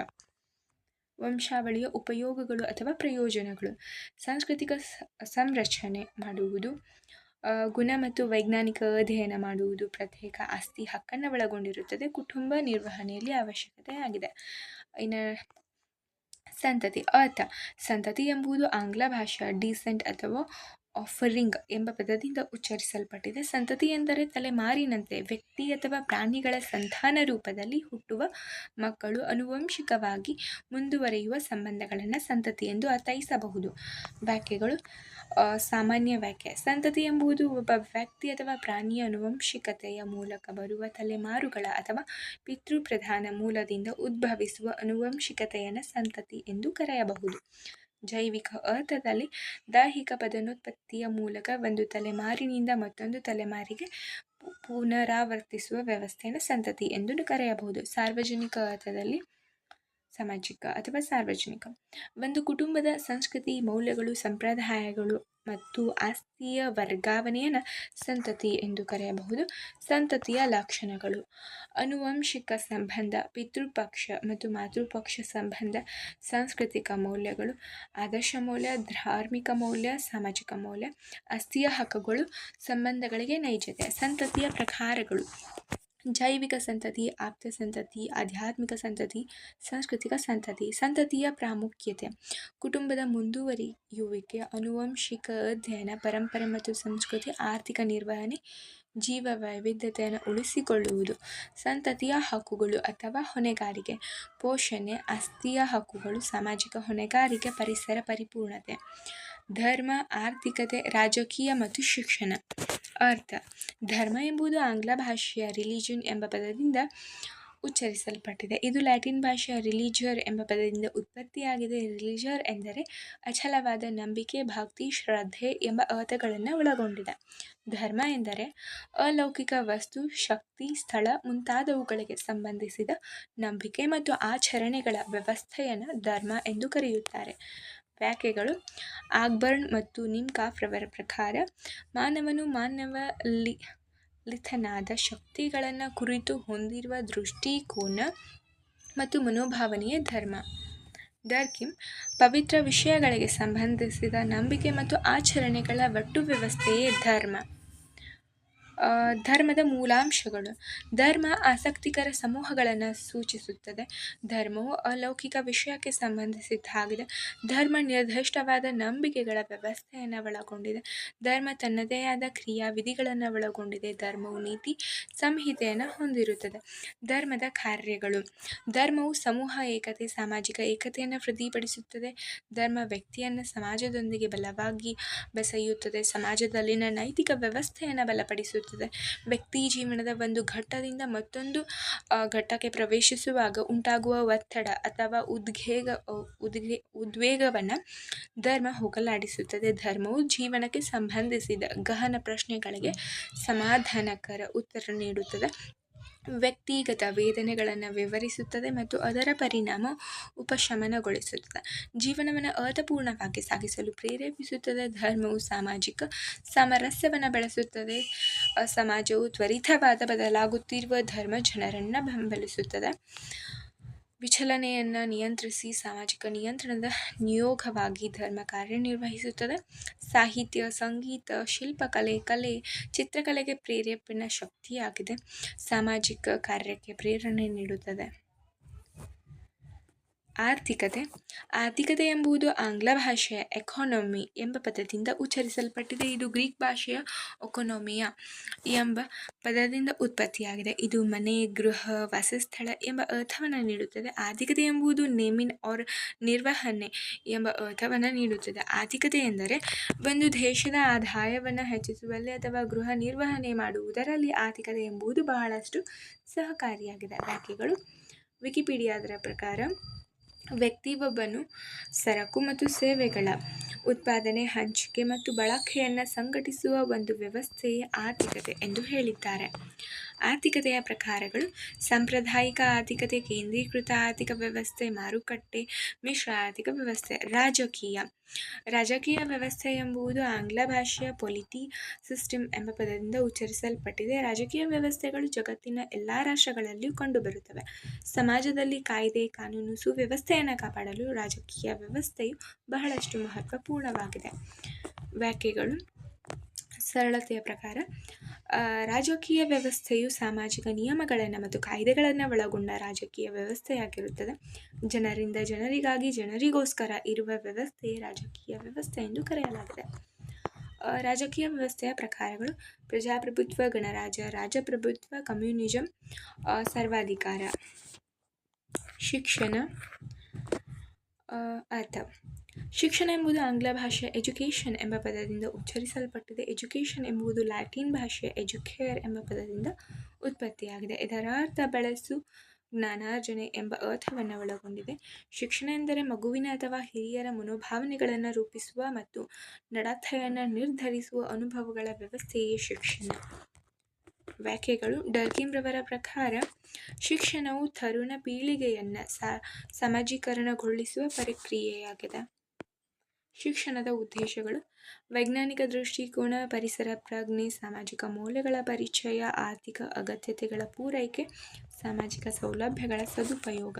A: ವಂಶಾವಳಿಯ ಉಪಯೋಗಗಳು ಅಥವಾ ಪ್ರಯೋಜನಗಳು. ಸಾಂಸ್ಕೃತಿಕ ಸಂರಚನೆ ಮಾಡುವುದು, ಗುಣ ಮತ್ತು ವೈಜ್ಞಾನಿಕ ಅಧ್ಯಯನ ಮಾಡುವುದು, ಪ್ರತ್ಯೇಕ ಆಸ್ತಿ ಹಕ್ಕನ್ನು ಒಳಗೊಂಡಿರುತ್ತದೆ, ಕುಟುಂಬ ನಿರ್ವಹಣೆಯಲ್ಲಿ ಅವಶ್ಯಕತೆಯಾಗಿದೆ. ಇನ್ನು ಸಂತತಿ. ಅರ್ಥ. ಸಂತತಿ ಎಂಬುದು ಆಂಗ್ಲ ಭಾಷೆಯ ಡಿಸೆಂಟ್ ಅಥವಾ ಆಫರಿಂಗ್ ಎಂಬ ಪದದಿಂದ ಉಚ್ಚರಿಸಲ್ಪಟ್ಟಿದೆ. ಸಂತತಿ ಎಂದರೆ ತಲೆಮಾರಿನಂತೆ ವ್ಯಕ್ತಿ ಅಥವಾ ಪ್ರಾಣಿಗಳ ಸಂತಾನ ರೂಪದಲ್ಲಿ ಹುಟ್ಟುವ ಮಕ್ಕಳು ಆನುವಂಶಿಕವಾಗಿ ಮುಂದುವರಿಯುವ ಸಂಬಂಧಗಳನ್ನು ಸಂತತಿ ಎಂದು ಅರ್ಥೈಸಬಹುದು. ವ್ಯಾಖ್ಯೆಗಳು. ಸಾಮಾನ್ಯ ವ್ಯಾಖ್ಯೆ. ಸಂತತಿ ಎಂಬುದು ಒಬ್ಬ ವ್ಯಕ್ತಿ ಅಥವಾ ಪ್ರಾಣಿಯ ಆನುವಂಶಿಕತೆಯ ಮೂಲಕ ಬರುವ ತಲೆಮಾರುಗಳ ಅಥವಾ ಪಿತೃಪ್ರಧಾನ ಮೂಲದಿಂದ ಉದ್ಭವಿಸುವ ಆನುವಂಶಿಕತೆಯನ್ನು ಸಂತತಿ ಎಂದು ಕರೆಯಬಹುದು. ಜೈವಿಕ ಅರ್ಥದಲ್ಲಿ ದೈಹಿಕ ಪದೋತ್ಪತ್ತಿಯ ಮೂಲಕ ಒಂದು ತಲೆಮಾರಿನಿಂದ ಮತ್ತೊಂದು ತಲೆಮಾರಿಗೆ ಪುನರಾವರ್ತಿಸುವ ವ್ಯವಸ್ಥೆಯನ್ನು ಸಂತತಿ ಎಂದು ಕರೆಯಬಹುದು. ಸಾರ್ವಜನಿಕ ಅರ್ಥದಲ್ಲಿ ಸಾಮಾಜಿಕ ಅಥವಾ ಸಾರ್ವಜನಿಕ ಒಂದು ಕುಟುಂಬದ ಸಂಸ್ಕೃತಿ, ಮೌಲ್ಯಗಳು, ಸಂಪ್ರದಾಯಗಳು ಮತ್ತು ಆಸ್ತಿಯ ವರ್ಗಾವಣೆಯನ್ನು ಸಂತತಿ ಎಂದು ಕರೆಯಬಹುದು. ಸಂತತಿಯ ಲಕ್ಷಣಗಳು. ಆನುವಂಶಿಕ ಸಂಬಂಧ, ಪಿತೃಪಕ್ಷ ಮತ್ತು ಮಾತೃಪಕ್ಷ ಸಂಬಂಧ, ಸಾಂಸ್ಕೃತಿಕ ಮೌಲ್ಯಗಳು, ಆದರ್ಶ ಮೌಲ್ಯ, ಧಾರ್ಮಿಕ ಮೌಲ್ಯ, ಸಾಮಾಜಿಕ ಮೌಲ್ಯ, ಆಸ್ತಿಯ ಹಕ್ಕುಗಳು, ಸಂಬಂಧಗಳಿಗೆ ನೈಜತೆ. ಸಂತತಿಯ ಪ್ರಕಾರಗಳು. ಜೈವಿಕ ಸಂತತಿ, ಆಪ್ತ ಸಂತತಿ, ಆಧ್ಯಾತ್ಮಿಕ ಸಂತತಿ, ಸಾಂಸ್ಕೃತಿಕ ಸಂತತಿ. ಸಂತತಿಯ ಪ್ರಾಮುಖ್ಯತೆ. ಕುಟುಂಬದ ಮುಂದುವರಿಯುವಿಕೆ, ಆನುವಂಶಿಕ ಅಧ್ಯಯನ, ಪರಂಪರೆ ಮತ್ತು ಸಂಸ್ಕೃತಿ, ಆರ್ಥಿಕ ನಿರ್ವಹಣೆ, ಜೀವ ವೈವಿಧ್ಯತೆಯನ್ನು ಉಳಿಸಿಕೊಳ್ಳುವುದು. ಸಂತತಿಯ ಹಕ್ಕುಗಳು ಅಥವಾ ಹೊಣೆಗಾರಿಕೆ. ಪೋಷಣೆ, ಆಸ್ತಿಯ ಹಕ್ಕುಗಳು, ಸಾಮಾಜಿಕ ಹೊಣೆಗಾರಿಕೆ, ಪರಿಸರ ಪರಿಪೂರ್ಣತೆ. ಧರ್ಮ, ಆರ್ಥಿಕತೆ, ರಾಜಕೀಯ ಮತ್ತು ಶಿಕ್ಷಣ. ಅರ್ಥ. ಧರ್ಮ ಎಂಬುದು ಆಂಗ್ಲ ಭಾಷೆಯ ರಿಲಿಜನ್ ಎಂಬ ಪದದಿಂದ ಉಚ್ಚರಿಸಲ್ಪಟ್ಟಿದೆ. ಇದು ಲ್ಯಾಟಿನ್ ಭಾಷೆಯ ರಿಲಿಜರ್ ಎಂಬ ಪದದಿಂದ ಉತ್ಪತ್ತಿಯಾಗಿದೆ. ರಿಲಿಜರ್ ಎಂದರೆ ಅಚಲವಾದ ನಂಬಿಕೆ, ಭಕ್ತಿ, ಶ್ರದ್ಧೆ ಎಂಬ ಅರ್ಥಗಳನ್ನು ಒಳಗೊಂಡಿದೆ. ಧರ್ಮ ಎಂದರೆ ಅಲೌಕಿಕ ವಸ್ತು, ಶಕ್ತಿ, ಸ್ಥಳ ಮುಂತಾದವುಗಳಿಗೆ ಸಂಬಂಧಿಸಿದ ನಂಬಿಕೆ ಮತ್ತು ಆಚರಣೆಗಳ ವ್ಯವಸ್ಥೆಯನ್ನು ಧರ್ಮ ಎಂದು ಕರೆಯುತ್ತಾರೆ. ವ್ಯಾಖ್ಯೆಗಳು. ಆಗ್ಬರ್ನ್ ಮತ್ತು ನಿಮ್ಕಾಫ್ ರವರ ಪ್ರಕಾರ ಮಾನವನು ಮಾನವಲಿತನಾದ ಶಕ್ತಿಗಳನ್ನು ಕುರಿತು ಹೊಂದಿರುವ ದೃಷ್ಟಿಕೋನ ಮತ್ತು ಮನೋಭಾವನೆಯೇ ಧರ್ಮ. ಡರ್ಕಿಮ್ ಪವಿತ್ರ ವಿಷಯಗಳಿಗೆ ಸಂಬಂಧಿಸಿದ ನಂಬಿಕೆ ಮತ್ತು ಆಚರಣೆಗಳ ಒಟ್ಟು ವ್ಯವಸ್ಥೆಯೇ ಧರ್ಮ. ಧರ್ಮದ ಮೂಲಾಂಶಗಳು. ಧರ್ಮ ಆಸಕ್ತಿಕರ ಸಮೂಹಗಳನ್ನು ಸೂಚಿಸುತ್ತದೆ. ಧರ್ಮವು ಅಲೌಕಿಕ ವಿಷಯಕ್ಕೆ ಸಂಬಂಧಿಸಿದ್ದಾಗಿದೆ. ಧರ್ಮ ನಿರ್ದಿಷ್ಟವಾದ ನಂಬಿಕೆಗಳ ವ್ಯವಸ್ಥೆಯನ್ನು ಒಳಗೊಂಡಿದೆ. ಧರ್ಮ ತನ್ನದೇ ಆದ ಕ್ರಿಯಾವಿಧಿಗಳನ್ನು ಒಳಗೊಂಡಿದೆ. ಧರ್ಮವು ನೀತಿ ಸಂಹಿತೆಯನ್ನು ಹೊಂದಿರುತ್ತದೆ. ಧರ್ಮದ ಕಾರ್ಯಗಳು. ಧರ್ಮವು ಸಮೂಹ ಏಕತೆ, ಸಾಮಾಜಿಕ ಏಕತೆಯನ್ನು ಪ್ರತಿಪಾದಿಸುತ್ತದೆ. ಧರ್ಮ ವ್ಯಕ್ತಿಯನ್ನು ಸಮಾಜದೊಂದಿಗೆ ಬಲವಾಗಿ ಬೆಸೆಯುತ್ತದೆ. ಸಮಾಜದಲ್ಲಿನ ನೈತಿಕ ವ್ಯವಸ್ಥೆಯನ್ನು ಬಲಪಡಿಸುತ್ತದೆ. ವ್ಯಕ್ತಿ ಜೀವನದ ಒಂದು ಘಟ್ಟದಿಂದ ಮತ್ತೊಂದು ಘಟ್ಟಕ್ಕೆ ಪ್ರವೇಶಿಸುವಾಗ ಉಂಟಾಗುವ ಒತ್ತಡ ಅಥವಾ ಉದ್ವೇಗವನ್ನು ಧರ್ಮ ಹೋಗಲಾಡಿಸುತ್ತದೆ. ಧರ್ಮವು ಜೀವನಕ್ಕೆ ಸಂಬಂಧಿಸಿದ ಗಹನ ಪ್ರಶ್ನೆಗಳಿಗೆ ಸಮಾಧಾನಕರ ಉತ್ತರ ನೀಡುತ್ತದೆ. ವ್ಯಕ್ತಿಗತ ವೇದನೆಗಳನ್ನು ವಿವರಿಸುತ್ತದೆ ಮತ್ತು ಅದರ ಪರಿಣಾಮ ಉಪಶಮನಗೊಳಿಸುತ್ತದೆ. ಜೀವನವನ್ನು ಅರ್ಥಪೂರ್ಣವಾಗಿ ಸಾಗಿಸಲು ಪ್ರೇರೇಪಿಸುತ್ತದೆ. ಧರ್ಮವು ಸಾಮಾಜಿಕ ಸಾಮರಸ್ಯವನ್ನು ಬೆಳೆಸುತ್ತದೆ. ಸಮಾಜವು ತ್ವರಿತವಾದ ಬದಲಾಗುತ್ತಿರುವ ಧರ್ಮ ಜನರನ್ನು ಬೆಂಬಲಿಸುತ್ತದೆ. ವಿಚಲನೆಯನ್ನು ನಿಯಂತ್ರಿಸಿ ಸಾಮಾಜಿಕ ನಿಯಂತ್ರಣದ ನಿಯೋಗವಾಗಿ ಧರ್ಮ ಕಾರ್ಯನಿರ್ವಹಿಸುತ್ತದೆ. ಸಾಹಿತ್ಯ, ಸಂಗೀತ, ಶಿಲ್ಪಕಲೆ, ಕಲೆ, ಚಿತ್ರಕಲೆಗೆ ಪ್ರೇರೇಪಣಾ ಶಕ್ತಿಯಾಗಿದೆ. ಸಾಮಾಜಿಕ ಕಾರ್ಯಕ್ಕೆ ಪ್ರೇರಣೆ ನೀಡುತ್ತದೆ. ಆರ್ಥಿಕತೆ ಎಂಬುದು ಆಂಗ್ಲ ಭಾಷೆಯ ಎಕಾನಮಿ ಎಂಬ ಪದದಿಂದ ಉಚ್ಚರಿಸಲ್ಪಟ್ಟಿದೆ. ಇದು ಗ್ರೀಕ್ ಭಾಷೆಯ ಒಕೊನೊಮಿಯಾ ಎಂಬ ಪದದಿಂದ ಉತ್ಪತ್ತಿಯಾಗಿದೆ. ಇದು ಮನೆ, ಗೃಹ, ವಾಸಸ್ಥಳ ಎಂಬ ಅರ್ಥವನ್ನು ನೀಡುತ್ತದೆ. ಆರ್ಥಿಕತೆ ಎಂಬುದು ನೇಮಿಂಗ್ ಆರ್ ನಿರ್ವಹಣೆ ಎಂಬ ಅರ್ಥವನ್ನು ನೀಡುತ್ತದೆ. ಆರ್ಥಿಕತೆ ಎಂದರೆ ಒಂದು ದೇಶದ ಆದಾಯವನ್ನು ಹೆಚ್ಚಿಸುವಲ್ಲಿ ಅಥವಾ ಗೃಹ ನಿರ್ವಹಣೆ ಮಾಡುವುದರಲ್ಲಿ ಆರ್ಥಿಕತೆ ಎಂಬುದು ಬಹಳಷ್ಟು ಸಹಕಾರಿಯಾಗಿದೆ. ವ್ಯಾಖ್ಯೆಗಳು. ವಿಕಿಪೀಡಿಯಾದ ಪ್ರಕಾರ ವ್ಯಕ್ತಿಯೊಬ್ಬನು ಸರಕು ಮತ್ತು ಸೇವೆಗಳ ಉತ್ಪಾದನೆ, ಹಂಚಿಕೆ ಮತ್ತು ಬಳಕೆಯನ್ನು ಸಂಘಟಿಸುವ ಒಂದು ವ್ಯವಸ್ಥೆಯೇ ಆರ್ಥಿಕತೆ ಎಂದು ಹೇಳಿದ್ದಾರೆ. ಆರ್ಥಿಕತೆಯ ಪ್ರಕಾರಗಳು. ಸಾಂಪ್ರದಾಯಿಕ ಆರ್ಥಿಕತೆ, ಕೇಂದ್ರೀಕೃತ ಆರ್ಥಿಕ ವ್ಯವಸ್ಥೆ, ಮಾರುಕಟ್ಟೆ, ಮಿಶ್ರ ಆರ್ಥಿಕ ವ್ಯವಸ್ಥೆ. ರಾಜಕೀಯ ವ್ಯವಸ್ಥೆ ಎಂಬುದು ಆಂಗ್ಲ ಭಾಷೆಯ ಪೊಲಿಟಿ ಸಿಸ್ಟಮ್ ಎಂಬ ಪದದಿಂದ ಉಚ್ಚರಿಸಲ್ಪಟ್ಟಿದೆ. ರಾಜಕೀಯ ವ್ಯವಸ್ಥೆಗಳು ಜಗತ್ತಿನ ಎಲ್ಲ ರಾಷ್ಟ್ರಗಳಲ್ಲಿಯೂ ಕಂಡುಬರುತ್ತವೆ. ಸಮಾಜದಲ್ಲಿ ಕಾಯ್ದೆ, ಕಾನೂನು, ಸುವ್ಯವಸ್ಥೆಯನ್ನು ಕಾಪಾಡಲು ರಾಜಕೀಯ ವ್ಯವಸ್ಥೆಯು ಬಹಳಷ್ಟು ಮಹತ್ವಪೂರ್ಣವಾಗಿದೆ. ವ್ಯಾಖ್ಯೆಗಳು. ಸರಳತೆಯ ಪ್ರಕಾರ ರಾಜಕೀಯ ವ್ಯವಸ್ಥೆಯು ಸಾಮಾಜಿಕ ನಿಯಮಗಳನ್ನು ಮತ್ತು ಕಾಯ್ದೆಗಳನ್ನು ಒಳಗೊಂಡ ರಾಜಕೀಯ ವ್ಯವಸ್ಥೆಯಾಗಿರುತ್ತದೆ. ಜನರಿಂದ ಜನರಿಗಾಗಿ, ಜನರಿಗೋಸ್ಕರ ಇರುವ ವ್ಯವಸ್ಥೆಯೇ ರಾಜಕೀಯ ವ್ಯವಸ್ಥೆ ಎಂದು ಕರೆಯಲಾಗಿದೆ. ರಾಜಕೀಯ ವ್ಯವಸ್ಥೆಯ ಪ್ರಕಾರಗಳು. ಪ್ರಜಾಪ್ರಭುತ್ವ, ಗಣರಾಜ್ಯ, ರಾಜಪ್ರಭುತ್ವ, ಕಮ್ಯುನಿಸಂ, ಸರ್ವಾಧಿಕಾರ. ಶಿಕ್ಷಣ. ಅರ್ಥ. ಶಿಕ್ಷಣ ಎಂಬುದು ಆಂಗ್ಲ ಭಾಷೆಯ ಎಜುಕೇಷನ್ ಎಂಬ ಪದದಿಂದ ಉಚ್ಚರಿಸಲ್ಪಟ್ಟಿದೆ. ಎಜುಕೇಷನ್ ಎಂಬುದು ಲ್ಯಾಟಿನ್ ಭಾಷೆಯ ಎಜುಕೇರ್ ಎಂಬ ಪದದಿಂದ ಉತ್ಪತ್ತಿಯಾಗಿದೆ. ಇದರ ಅರ್ಥ ಬೆಳೆಸು, ಜ್ಞಾನಾರ್ಜನೆ ಎಂಬ ಅರ್ಥವನ್ನು ಒಳಗೊಂಡಿದೆ. ಶಿಕ್ಷಣ ಎಂದರೆ ಮಗುವಿನ ಅಥವಾ ಹಿರಿಯರ ಮನೋಭಾವನೆಗಳನ್ನು ರೂಪಿಸುವ ಮತ್ತು ನಡತೆಯನ್ನು ನಿರ್ಧರಿಸುವ ಅನುಭವಗಳ ವ್ಯವಸ್ಥೆಯೇ ಶಿಕ್ಷಣ. ವ್ಯಾಖ್ಯೆಗಳು. ಡರ್ಕಿಮ್ರವರ ಪ್ರಕಾರ ಶಿಕ್ಷಣವು ತರುಣ ಪೀಳಿಗೆಯನ್ನು ಸಾಮಾಜೀಕರಣಗೊಳಿಸುವ ಪ್ರಕ್ರಿಯೆಯಾಗಿದೆ. ಶಿಕ್ಷಣದ ಉದ್ದೇಶಗಳು. ವೈಜ್ಞಾನಿಕ ದೃಷ್ಟಿಕೋನ, ಪರಿಸರ ಪ್ರಜ್ಞೆ, ಸಾಮಾಜಿಕ ಮೌಲ್ಯಗಳ ಪರಿಚಯ, ಆರ್ಥಿಕ ಅಗತ್ಯತೆಗಳ ಪೂರೈಕೆ, ಸಾಮಾಜಿಕ ಸೌಲಭ್ಯಗಳ ಸದುಪಯೋಗ.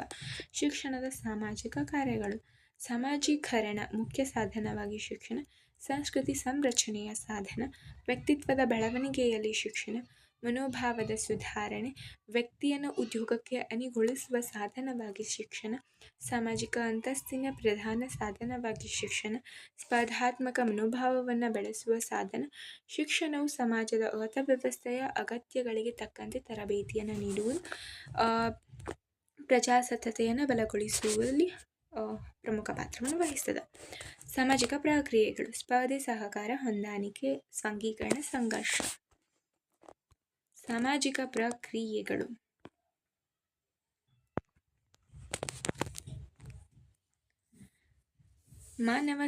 A: ಶಿಕ್ಷಣದ ಸಾಮಾಜಿಕ ಕಾರ್ಯಗಳು. ಸಾಮಾಜೀಕರಣ ಮುಖ್ಯ ಸಾಧನವಾಗಿ ಶಿಕ್ಷಣ. ಸಂಸ್ಕೃತಿ ಸಂರಚನೆಯ ಸಾಧನ. ವ್ಯಕ್ತಿತ್ವದ ಬೆಳವಣಿಗೆಯಲ್ಲಿ ಶಿಕ್ಷಣ. ಮನೋಭಾವದ ಸುಧಾರಣೆ. ವ್ಯಕ್ತಿಯನ್ನು ಉದ್ಯೋಗಕ್ಕೆ ಅಣಿಗೊಳಿಸುವ ಸಾಧನವಾಗಿ ಶಿಕ್ಷಣ. ಸಾಮಾಜಿಕ ಅಂತಸ್ತಿನ ಪ್ರಧಾನ ಸಾಧನವಾಗಿ ಶಿಕ್ಷಣ. ಸ್ಪರ್ಧಾತ್ಮಕ ಮನೋಭಾವವನ್ನು ಬೆಳೆಸುವ ಸಾಧನ. ಶಿಕ್ಷಣವು ಸಮಾಜದ ಅರ್ಥವ್ಯವಸ್ಥೆಯ ಅಗತ್ಯಗಳಿಗೆ ತಕ್ಕಂತೆ ತರಬೇತಿಯನ್ನು ನೀಡುವುದು. ಪ್ರಜಾಸತ್ತೆಯನ್ನು ಬಲಗೊಳಿಸುವಲ್ಲಿ ಪ್ರಮುಖ ಪಾತ್ರವನ್ನು ವಹಿಸುತ್ತದೆ. ಸಾಮಾಜಿಕ ಪ್ರಕ್ರಿಯೆಗಳು. ಸ್ಪರ್ಧೆ, ಸಹಕಾರ, ಹೊಂದಾಣಿಕೆ, ಸಂಘೀಕರಣ, ಸಂಘರ್ಷ. ಸಾಮಾಜಿಕ ಪ್ರಕ್ರಿಯೆಗಳು. ಮಾನವ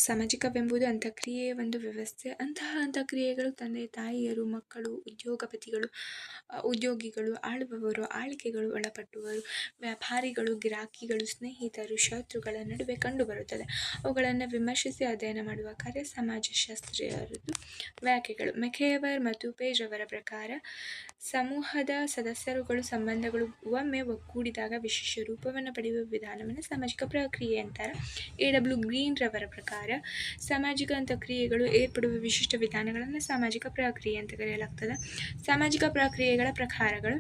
A: ಸಾಮಾಜಿಕವೆಂಬುದು ಅಂತಃಕ್ರಿಯೆಯ ಒಂದು ವ್ಯವಸ್ಥೆ. ಅಂತಹ ಅಂತಃಕ್ರಿಯೆಗಳು ತಂದೆ ತಾಯಿಯರು, ಮಕ್ಕಳು, ಉದ್ಯೋಗಿಗಳು, ಆಳುವವರು, ಆಳ್ವಿಕೆಗಳು, ಒಳಪಟ್ಟವರು, ವ್ಯಾಪಾರಿಗಳು, ಗಿರಾಕಿಗಳು, ಸ್ನೇಹಿತರು, ಶತ್ರುಗಳ ನಡುವೆ ಕಂಡುಬರುತ್ತದೆ. ಅವುಗಳನ್ನು ವಿಮರ್ಶಿಸಿ ಅಧ್ಯಯನ ಮಾಡುವ ಕಾರ್ಯ ಸಮಾಜಶಾಸ್ತ್ರೀಯರದು. ವ್ಯಾಖ್ಯೆಗಳು. ಮೆಕೆಯವರ್ ಮತ್ತು ಪೇಜ್ ಅವರ ಪ್ರಕಾರ ಸಮೂಹದ ಸದಸ್ಯರುಗಳ ಸಂಬಂಧಗಳು ಒಮ್ಮೆ ಒಗ್ಗೂಡಿದಾಗ ವಿಶೇಷ ರೂಪವನ್ನು ಪಡೆಯುವ ವಿಧಾನವನ್ನು ಸಾಮಾಜಿಕ ಪ್ರಕ್ರಿಯೆ ಅಂತಾರೆ. ಎ.ಡಬ್ಲ್ಯೂ. ಗ್ರೀನ್ ರವರ ಪ್ರಕಾರ ಸಾಮಾಜಿಕ ಅಂತಃಕ್ರಿಯೆಗಳು ಏರ್ಪಡುವ ವಿಶಿಷ್ಟ ವಿಧಾನಗಳನ್ನು ಸಾಮಾಜಿಕ ಪ್ರಕ್ರಿಯೆ ಅಂತ ಕರೆಯಲಾಗ್ತದೆ. ಸಾಮಾಜಿಕ ಪ್ರಕ್ರಿಯೆಗಳ ಪ್ರಕಾರಗಳು.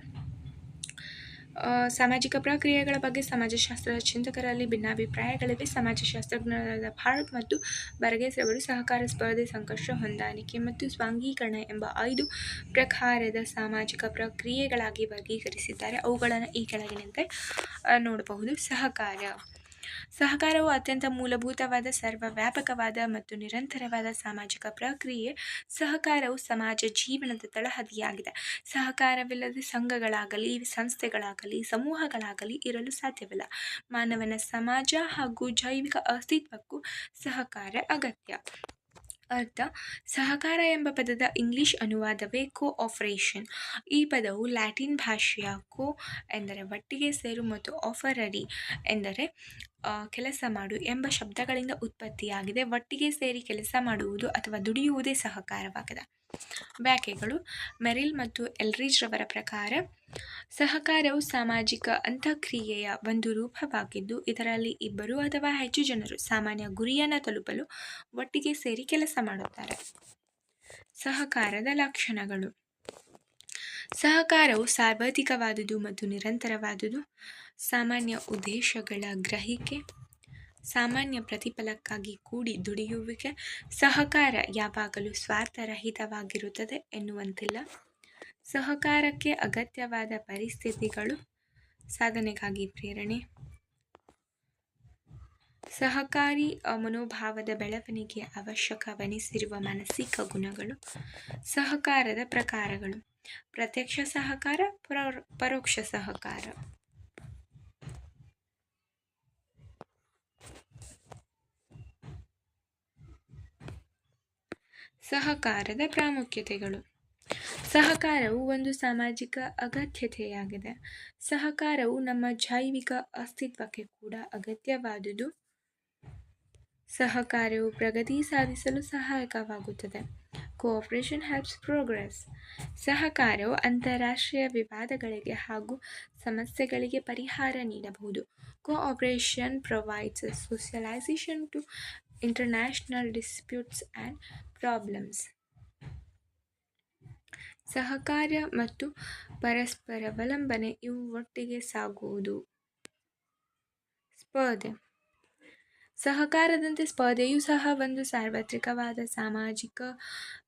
A: ಸಾಮಾಜಿಕ ಪ್ರಕ್ರಿಯೆಗಳ ಬಗ್ಗೆ ಸಮಾಜಶಾಸ್ತ್ರದ ಚಿಂತಕರಲ್ಲಿ ಭಿನ್ನಾಭಿಪ್ರಾಯಗಳಿವೆ. ಸಮಾಜಶಾಸ್ತ್ರಜ್ಞರಾದ ಭಾರತ್ ಮತ್ತು ಬರ್ಗೆಸ್ ಅವರು ಸಹಕಾರ, ಸ್ಪರ್ಧೆ, ಸಂಘರ್ಷ, ಹೊಂದಾಣಿಕೆ ಮತ್ತು ಸ್ವಾಂಗೀಕರಣ ಎಂಬ 5 ಪ್ರಕಾರದ ಸಾಮಾಜಿಕ ಪ್ರಕ್ರಿಯೆಗಳಾಗಿ ವರ್ಗೀಕರಿಸಿದ್ದಾರೆ. ಅವುಗಳನ್ನು ಈ ಕೆಳಗಿನಂತೆ ನೋಡಬಹುದು. ಸಹಕಾರವು ಅತ್ಯಂತ ಮೂಲಭೂತವಾದ, ಸರ್ವವ್ಯಾಪಕವಾದ ಮತ್ತು ನಿರಂತರವಾದ ಸಾಮಾಜಿಕ ಪ್ರಕ್ರಿಯೆ. ಸಹಕಾರವು ಸಮಾಜ ಜೀವನದ ತಳಹದಿಯಾಗಿದೆ. ಸಹಕಾರವಿಲ್ಲದೆ ಸಂಘಗಳಾಗಲಿ, ಸಂಸ್ಥೆಗಳಾಗಲಿ, ಸಮೂಹಗಳಾಗಲಿ ಇರಲು ಸಾಧ್ಯವಿಲ್ಲ. ಮಾನವನ ಸಮಾಜ ಹಾಗೂ ಜೈವಿಕ ಅಸ್ತಿತ್ವಕ್ಕೂ ಸಹಕಾರ ಅಗತ್ಯ. ಅರ್ಥ. ಸಹಕಾರ ಎಂಬ ಪದದ ಇಂಗ್ಲಿಷ್ ಅನುವಾದವೇ ಕೋಆಪರೇಷನ್. ಈ ಪದವು ಲ್ಯಾಟಿನ್ ಭಾಷೆಯ ಕೋ ಎಂದರೆ ಒಟ್ಟಿಗೆ ಸೇರು ಮತ್ತು ಆಫರರಿ ಎಂದರೆ ಕೆಲಸ ಮಾಡು ಎಂಬ ಶಬ್ದಗಳಿಂದ ಉತ್ಪತ್ತಿಯಾಗಿದೆ. ಒಟ್ಟಿಗೆ ಸೇರಿ ಕೆಲಸ ಮಾಡುವುದು ಅಥವಾ ದುಡಿಯುವುದೇ ಸಹಕಾರವಾಗಿದೆ. ವ್ಯಾಖ್ಯೆಗಳು. ಮೆರಿಲ್ ಮತ್ತು ಎಲ್ರಿಜ್ ರವರ ಪ್ರಕಾರ ಸಹಕಾರವು ಸಾಮಾಜಿಕ ಅಂತಃಕ್ರಿಯೆಯ ಒಂದು ರೂಪವಾಗಿದ್ದು, ಇದರಲ್ಲಿ ಇಬ್ಬರು ಅಥವಾ ಹೆಚ್ಚು ಜನರು ಸಾಮಾನ್ಯ ಗುರಿಯನ್ನು ತಲುಪಲು ಒಟ್ಟಿಗೆ ಸೇರಿ ಕೆಲಸ ಮಾಡುತ್ತಾರೆ. ಸಹಕಾರದ ಲಕ್ಷಣಗಳು. ಸಹಕಾರವು ಸಾರ್ವತ್ರಿಕವಾದುದು ಮತ್ತು ನಿರಂತರವಾದುದು. ಸಾಮಾನ್ಯ ಉದ್ದೇಶಗಳ ಗ್ರಹಿಕೆ, ಸಾಮಾನ್ಯ ಪ್ರತಿಫಲಕ್ಕಾಗಿ ಕೂಡಿ ದುಡಿಯುವಿಕೆ. ಸಹಕಾರ ಯಾವಾಗಲೂ ಸ್ವಾರ್ಥರಹಿತವಾಗಿರುತ್ತದೆ ಎನ್ನುವಂತಿಲ್ಲ. ಸಹಕಾರಕ್ಕೆ ಅಗತ್ಯವಾದ ಪರಿಸ್ಥಿತಿಗಳು, ಸಾಧನೆಗಾಗಿ ಪ್ರೇರಣೆ. ಸಹಕಾರಿ ಮನೋಭಾವದ ಬೆಳವಣಿಗೆ ಅವಶ್ಯಕವೆನಿಸಿರುವ ಮಾನಸಿಕ ಗುಣಗಳು. ಸಹಕಾರದ ಪ್ರಕಾರಗಳು. ಪ್ರತ್ಯಕ್ಷ ಸಹಕಾರ, ಪರೋಕ್ಷ ಸಹಕಾರ. ಸಹಕಾರದ ಪ್ರಾಮುಖ್ಯತೆಗಳು. ಸಹಕಾರವು ಒಂದು ಸಾಮಾಜಿಕ ಅಗತ್ಯತೆಯಾಗಿದೆ. ಸಹಕಾರವು ನಮ್ಮ ಜೈವಿಕ ಅಸ್ತಿತ್ವಕ್ಕೆ ಕೂಡ ಅಗತ್ಯವಾದುದು. ಸಹಕಾರವು ಪ್ರಗತಿ ಸಾಧಿಸಲು ಸಹಾಯಕವಾಗುತ್ತದೆ. Cooperation helps progress. ಸಹಕಾರವು ಅಂತಾರಾಷ್ಟ್ರೀಯ ವಿವಾದಗಳಿಗೆ ಹಾಗೂ ಸಮಸ್ಯೆಗಳಿಗೆ ಪರಿಹಾರ ನೀಡಬಹುದು. Cooperation provides solution to international disputes and problems. ಸಹಕಾರ ಮತ್ತು ಪರಸ್ಪರ ಅವಲಂಬನೆ ಇವು ಒಟ್ಟಿಗೆ ಸಾಗುವುದು. ಸ್ಪರ್ಧೆ. ಸಹಕಾರದಂತೆ ಸ್ಪರ್ಧೆಯೂ ಸಹ ಒಂದು ಸಾರ್ವತ್ರಿಕವಾದ ಸಾಮಾಜಿಕ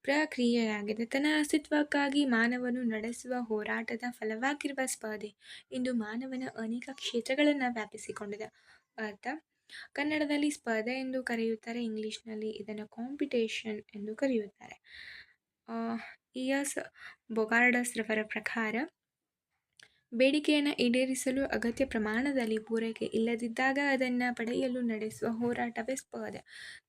A: ಪ್ರಕ್ರಿಯೆಯಾಗಿದೆ. ತನ್ನ ಅಸ್ತಿತ್ವಕ್ಕಾಗಿ ಮಾನವನು ನಡೆಸುವ ಹೋರಾಟದ ಫಲವಾಗಿರುವ ಸ್ಪರ್ಧೆ ಇಂದು ಮಾನವನ ಅನೇಕ ಕ್ಷೇತ್ರಗಳನ್ನು ವ್ಯಾಪಿಸಿಕೊಂಡಿದೆ. ಅರ್ಥ: ಕನ್ನಡದಲ್ಲಿ ಸ್ಪರ್ಧೆ ಎಂದು ಕರೆಯುತ್ತಾರೆ, ಇಂಗ್ಲಿಷ್ನಲ್ಲಿ ಇದನ್ನು ಕಾಂಪಿಟೇಷನ್ ಎಂದು ಕರೆಯುತ್ತಾರೆ. ಇ.ಎಸ್. ಬೊಗಾರ್ಡ್ಸ್ ರವರ ಪ್ರಕಾರ ಬೇಡಿಕೆಯನ್ನು ಈಡೇರಿಸಲು ಅಗತ್ಯ ಪ್ರಮಾಣದಲ್ಲಿ ಪೂರೈಕೆ ಇಲ್ಲದಿದ್ದಾಗ ಅದನ್ನು ಪಡೆಯಲು ನಡೆಸುವ ಹೋರಾಟವೇ ಸ್ಪರ್ಧೆ.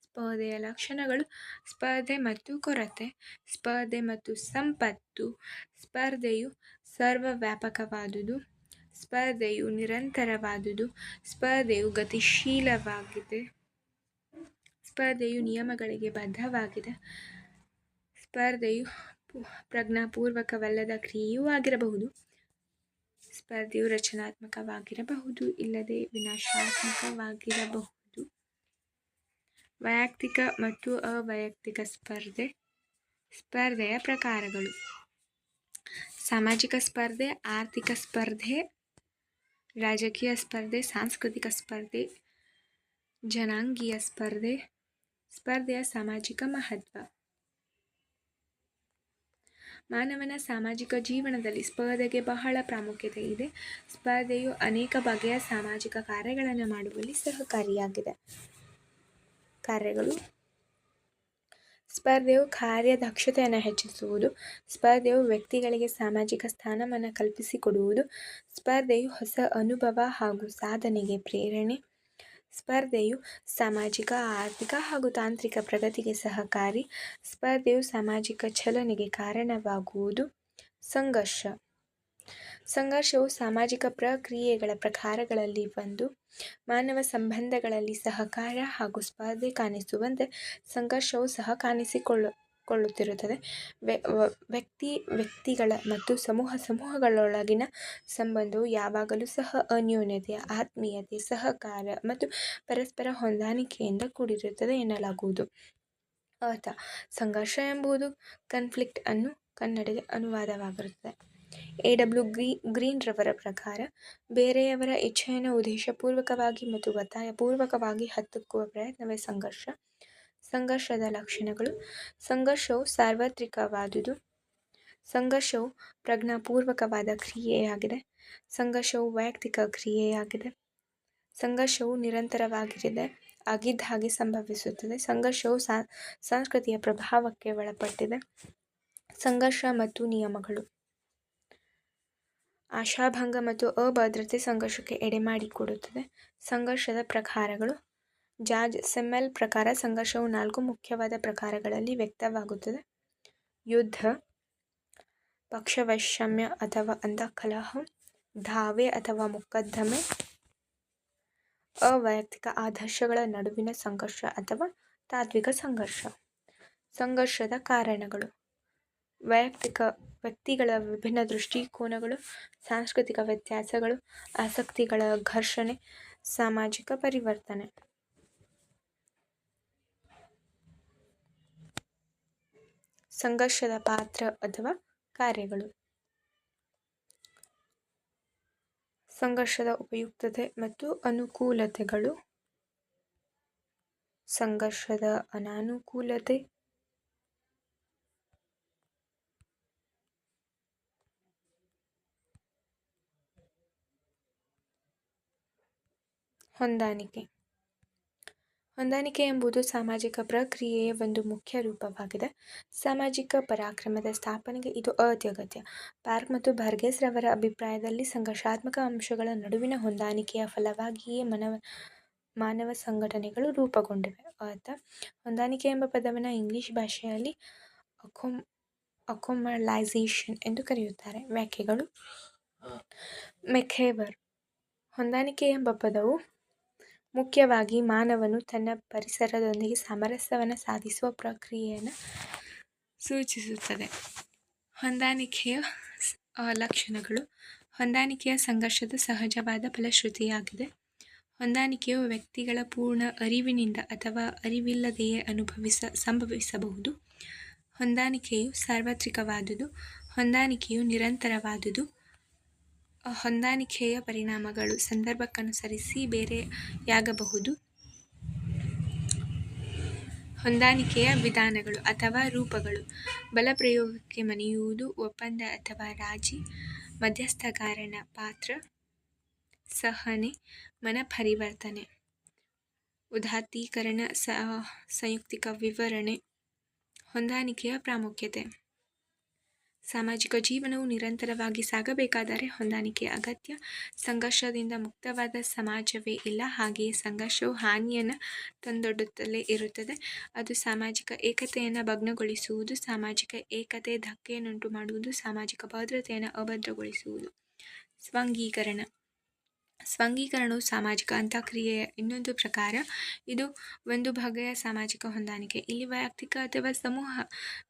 A: ಸ್ಪರ್ಧೆಯ ಲಕ್ಷಣಗಳು. ಸ್ಪರ್ಧೆ ಮತ್ತು ಕೊರತೆ. ಸ್ಪರ್ಧೆ ಮತ್ತು ಸಂಪತ್ತು. ಸ್ಪರ್ಧೆಯು ಸರ್ವವ್ಯಾಪಕವಾದುದು. ಸ್ಪರ್ಧೆಯು ನಿರಂತರವಾದುದು. ಸ್ಪರ್ಧೆಯು ಗತಿಶೀಲವಾಗಿದೆ. ಸ್ಪರ್ಧೆಯು ನಿಯಮಗಳಿಗೆ ಬದ್ಧವಾಗಿದೆ. ಸ್ಪರ್ಧೆಯು ಪ್ರಜ್ಞಾಪೂರ್ವಕವಲ್ಲದ ಕ್ರಿಯೆಯೂ ಆಗಿರಬಹುದು. ಸ್ಪರ್ಧೆಯು ರಚನಾತ್ಮಕವಾಗಿರಬಹುದು, ಇಲ್ಲದೆ ವಿನಾಶಾತ್ಮಕವಾಗಿರಬಹುದು. ವೈಯಕ್ತಿಕ ಮತ್ತು ಅವೈಯಕ್ತಿಕ ಸ್ಪರ್ಧೆ. ಸ್ಪರ್ಧೆಯ ಪ್ರಕಾರಗಳು. ಸಾಮಾಜಿಕ ಸ್ಪರ್ಧೆ, ಆರ್ಥಿಕ ಸ್ಪರ್ಧೆ, ರಾಜಕೀಯ ಸ್ಪರ್ಧೆ, ಸಾಂಸ್ಕೃತಿಕ ಸ್ಪರ್ಧೆ, ಜನಾಂಗೀಯ ಸ್ಪರ್ಧೆ. ಸ್ಪರ್ಧೆಯ ಸಾಮಾಜಿಕ ಮಹತ್ವ. ಮಾನವನ ಸಾಮಾಜಿಕ ಜೀವನದಲ್ಲಿ ಸ್ಪರ್ಧೆಗೆ ಬಹಳ ಪ್ರಾಮುಖ್ಯತೆ ಇದೆ. ಸ್ಪರ್ಧೆಯು ಅನೇಕ ಬಗೆಯ ಸಾಮಾಜಿಕ ಕಾರ್ಯಗಳನ್ನು ಮಾಡುವಲ್ಲಿ ಸಹಕಾರಿಯಾಗಿದೆ. ಕಾರ್ಯಗಳು. ಸ್ಪರ್ಧೆಯು ಕಾರ್ಯದಕ್ಷತೆಯನ್ನು ಹೆಚ್ಚಿಸುವುದು. ಸ್ಪರ್ಧೆಯು ವ್ಯಕ್ತಿಗಳಿಗೆ ಸಾಮಾಜಿಕ ಸ್ಥಾನಮಾನ ಕಲ್ಪಿಸಿಕೊಡುವುದು. ಸ್ಪರ್ಧೆಯು ಹೊಸ ಅನುಭವ ಹಾಗೂ ಸಾಧನೆಗೆ ಪ್ರೇರಣೆ. ಸ್ಪರ್ಧೆಯು ಸಾಮಾಜಿಕ, ಆರ್ಥಿಕ ಹಾಗೂ ತಾಂತ್ರಿಕ ಪ್ರಗತಿಗೆ ಸಹಕಾರಿ. ಸ್ಪರ್ಧೆಯು ಸಾಮಾಜಿಕ ಚಲನೆಗೆ ಕಾರಣವಾಗುವುದು. ಸಂಘರ್ಷ. ಸಂಘರ್ಷವು ಸಾಮಾಜಿಕ ಪ್ರಕ್ರಿಯೆಗಳ ಪ್ರಕಾರಗಳಲ್ಲಿ ಒಂದು. ಮಾನವ ಸಂಬಂಧಗಳಲ್ಲಿ ಸಹಕಾರ ಹಾಗೂ ಸ್ಪರ್ಧೆ ಕಾಣಿಸುವಂತೆ ಸಂಘರ್ಷವು ಸಹ ಕಾಣಿಸಿಕೊಳ್ಳುತ್ತಿರುತ್ತದೆ. ವ್ಯಕ್ತಿಗಳ ಮತ್ತು ಸಮೂಹಗಳೊಳಗಿನ ಸಂಬಂಧವು ಯಾವಾಗಲೂ ಸಹ ಅನ್ಯೋನ್ಯತೆ, ಆತ್ಮೀಯತೆ, ಸಹಕಾರ ಮತ್ತು ಪರಸ್ಪರ ಹೊಂದಾಣಿಕೆಯಿಂದ ಕೂಡಿರುತ್ತದೆ ಎನ್ನಲಾಗುವುದು. ಅರ್ಥ: ಸಂಘರ್ಷ ಎಂಬುದು ಕನ್ಫ್ಲಿಕ್ಟ್ ಅನ್ನು ಕನ್ನಡಕ್ಕೆ ಅನುವಾದವಾಗಿರುತ್ತದೆ. ಎ.ಡಬ್ಲ್ಯೂ. ಗ್ರೀನ್ ರವರ ಪ್ರಕಾರ ಬೇರೆಯವರ ಇಚ್ಛೆಯನ್ನು ಉದ್ದೇಶಪೂರ್ವಕವಾಗಿ ಮತ್ತು ಒತ್ತಾಯಪೂರ್ವಕವಾಗಿ ಹತ್ತಿಕ್ಕುವ ಪ್ರಯತ್ನವೇ ಸಂಘರ್ಷ. ಸಂಘರ್ಷದ ಲಕ್ಷಣಗಳು. ಸಂಘರ್ಷವು ಸಾರ್ವತ್ರಿಕವಾದುದು. ಸಂಘರ್ಷವು ಪ್ರಜ್ಞಾಪೂರ್ವಕವಾದ ಕ್ರಿಯೆಯಾಗಿದೆ. ಸಂಘರ್ಷವು ವೈಯಕ್ತಿಕ ಕ್ರಿಯೆಯಾಗಿದೆ. ಸಂಘರ್ಷವು ನಿರಂತರವಾಗಿರದೆ ಆಗಿದ್ದಾಗೆ ಸಂಭವಿಸುತ್ತದೆ. ಸಂಘರ್ಷವು ಸಂಸ್ಕೃತಿಯ ಪ್ರಭಾವಕ್ಕೆ ಒಳಪಟ್ಟಿದೆ. ಸಂಘರ್ಷ ಮತ್ತು ನಿಯಮಗಳು. ಆಶಾಭಂಗ ಮತ್ತು ಅಭದ್ರತೆ ಸಂಘರ್ಷಕ್ಕೆ ಎಡೆಮಾಡಿಕೊಡುತ್ತದೆ. ಸಂಘರ್ಷದ ಪ್ರಕಾರಗಳು. ಜಾರ್ಜ್ ಸೆಮ್ಮೆಲ್ ಪ್ರಕಾರ ಸಂಘರ್ಷವು 4 ಮುಖ್ಯವಾದ ಪ್ರಕಾರಗಳಲ್ಲಿ ವ್ಯಕ್ತವಾಗುತ್ತದೆ. ಯುದ್ಧ, ಪಕ್ಷವೈಷಮ್ಯ ಅಥವಾ ಅಂತಃಕಲಹ, ದಾವೆ ಅಥವಾ ಮೊಕದ್ದಮೆ, ಅವೈಯಕ್ತಿಕ ಆದರ್ಶಗಳ ನಡುವಿನ ಸಂಘರ್ಷ ಅಥವಾ ತಾತ್ವಿಕ ಸಂಘರ್ಷ. ಸಂಘರ್ಷದ ಕಾರಣಗಳು. ವ್ಯಕ್ತಿಗಳ ವಿಭಿನ್ನ ದೃಷ್ಟಿಕೋನಗಳು, ಸಾಂಸ್ಕೃತಿಕ ವ್ಯತ್ಯಾಸಗಳು, ಆಸಕ್ತಿಗಳ ಘರ್ಷಣೆ, ಸಾಮಾಜಿಕ ಪರಿವರ್ತನೆ. ಸಂಘರ್ಷದ ಪಾತ್ರ ಅಥವಾ ಕಾರ್ಯಗಳು. ಸಂಘರ್ಷದ ಉಪಯುಕ್ತತೆ ಮತ್ತು ಅನುಕೂಲತೆಗಳು. ಸಂಘರ್ಷದ ಅನಾನುಕೂಲತೆ. ಹೊಂದಾಣಿಕೆ. ಹೊಂದಾಣಿಕೆ ಎಂಬುದು ಸಾಮಾಜಿಕ ಪ್ರಕ್ರಿಯೆಯ ಒಂದು ಮುಖ್ಯ ರೂಪವಾಗಿದೆ. ಸಾಮಾಜಿಕ ಪರಾಕ್ರಮದ ಸ್ಥಾಪನೆಗೆ ಇದು ಅತ್ಯಗತ್ಯ. ಪಾರ್ಕ್ ಮತ್ತು ಬರ್ಗೆಸ್ ರವರ ಅಭಿಪ್ರಾಯದಲ್ಲಿ ಸಂಘರ್ಷಾತ್ಮಕ ಅಂಶಗಳ ನಡುವಿನ ಹೊಂದಾಣಿಕೆಯ ಫಲವಾಗಿಯೇ ಮಾನವ ಸಂಘಟನೆಗಳು ರೂಪುಗೊಂಡಿವೆ. ಹೊಂದಾಣಿಕೆ ಎಂಬ ಪದವನ್ನು ಇಂಗ್ಲಿಷ್ ಭಾಷೆಯಲ್ಲಿ ಅಕೊಮಲೈಸೇಷನ್ ಎಂದು ಕರೆಯುತ್ತಾರೆ. ವ್ಯಾಖ್ಯೆಗಳು. ಮೆಕ್ಹೇವರ್. ಹೊಂದಾಣಿಕೆ ಎಂಬ ಪದವು ಮುಖ್ಯವಾಗಿ ಮಾನವನು ತನ್ನ ಪರಿಸರದೊಂದಿಗೆ ಸಾಮರಸ್ಯವನ್ನು ಸಾಧಿಸುವ ಪ್ರಕ್ರಿಯೆಯನ್ನು ಸೂಚಿಸುತ್ತದೆ. ಹೊಂದಾಣಿಕೆಯ ಲಕ್ಷಣಗಳು. ಹೊಂದಾಣಿಕೆಯ ಸಂಘರ್ಷದ ಸಹಜವಾದ ಫಲಶ್ರುತಿಯಾಗಿದೆ. ಹೊಂದಾಣಿಕೆಯು ವ್ಯಕ್ತಿಗಳ ಪೂರ್ಣ ಅರಿವಿನಿಂದ ಅಥವಾ ಅರಿವಿಲ್ಲದೆಯೇ ಸಂಭವಿಸಬಹುದು. ಹೊಂದಾಣಿಕೆಯು ಸಾರ್ವತ್ರಿಕವಾದುದು. ಹೊಂದಾಣಿಕೆಯು ನಿರಂತರವಾದುದು. ಹೊಂದಾಣಿಕೆಯ ಪರಿಣಾಮಗಳು ಸಂದರ್ಭಕ್ಕನುಸರಿಸಿ ಬೇರೆಯಾಗಬಹುದು. ಹೊಂದಾಣಿಕೆಯ ವಿಧಾನಗಳು ಅಥವಾ ರೂಪಗಳು. ಬಲಪ್ರಯೋಗಕ್ಕೆ ಮಣಿಯುವುದು, ಒಪ್ಪಂದ ಅಥವಾ ರಾಜಿ, ಮಧ್ಯಸ್ಥಗಾರನ ಪಾತ್ರ, ಸಹನೆ, ಮನಪರಿವರ್ತನೆ, ಉದಾತ್ತೀಕರಣ, ಸಂಯುಕ್ತಿಕ ವಿವರಣೆ. ಹೊಂದಾಣಿಕೆಯ ಪ್ರಾಮುಖ್ಯತೆ. ಸಾಮಾಜಿಕ ಜೀವನವು ನಿರಂತರವಾಗಿ ಸಾಗಬೇಕಾದರೆ ಹೊಂದಾಣಿಕೆ ಅಗತ್ಯ. ಸಂಘರ್ಷದಿಂದ ಮುಕ್ತವಾದ ಸಮಾಜವೇ ಇಲ್ಲ. ಹಾಗೆಯೇ ಸಂಘರ್ಷವು ಹಾನಿಯನ್ನು ತಂದೊಡ್ಡುತ್ತಲೇ ಇರುತ್ತದೆ. ಅದು ಸಾಮಾಜಿಕ ಏಕತೆಯನ್ನು ಭಗ್ನಗೊಳಿಸುವುದು, ಸಾಮಾಜಿಕ ಏಕತೆ ಧಕ್ಕೆಯನ್ನುಂಟು ಮಾಡುವುದು, ಸಾಮಾಜಿಕ ಭದ್ರತೆಯನ್ನು ಅಭದ್ರಗೊಳಿಸುವುದು. ಸ್ವಂಗೀಕರಣ. ಸ್ವಂಗೀಕರಣವು ಸಾಮಾಜಿಕ ಅಂತಃಕ್ರಿಯೆಯ ಇನ್ನೊಂದು ಪ್ರಕಾರ. ಇದು ಒಂದು ಬಗೆಯ ಸಾಮಾಜಿಕ ಹೊಂದಾಣಿಕೆ. ಇಲ್ಲಿ ವೈಯಕ್ತಿಕ ಅಥವಾ ಸಮೂಹ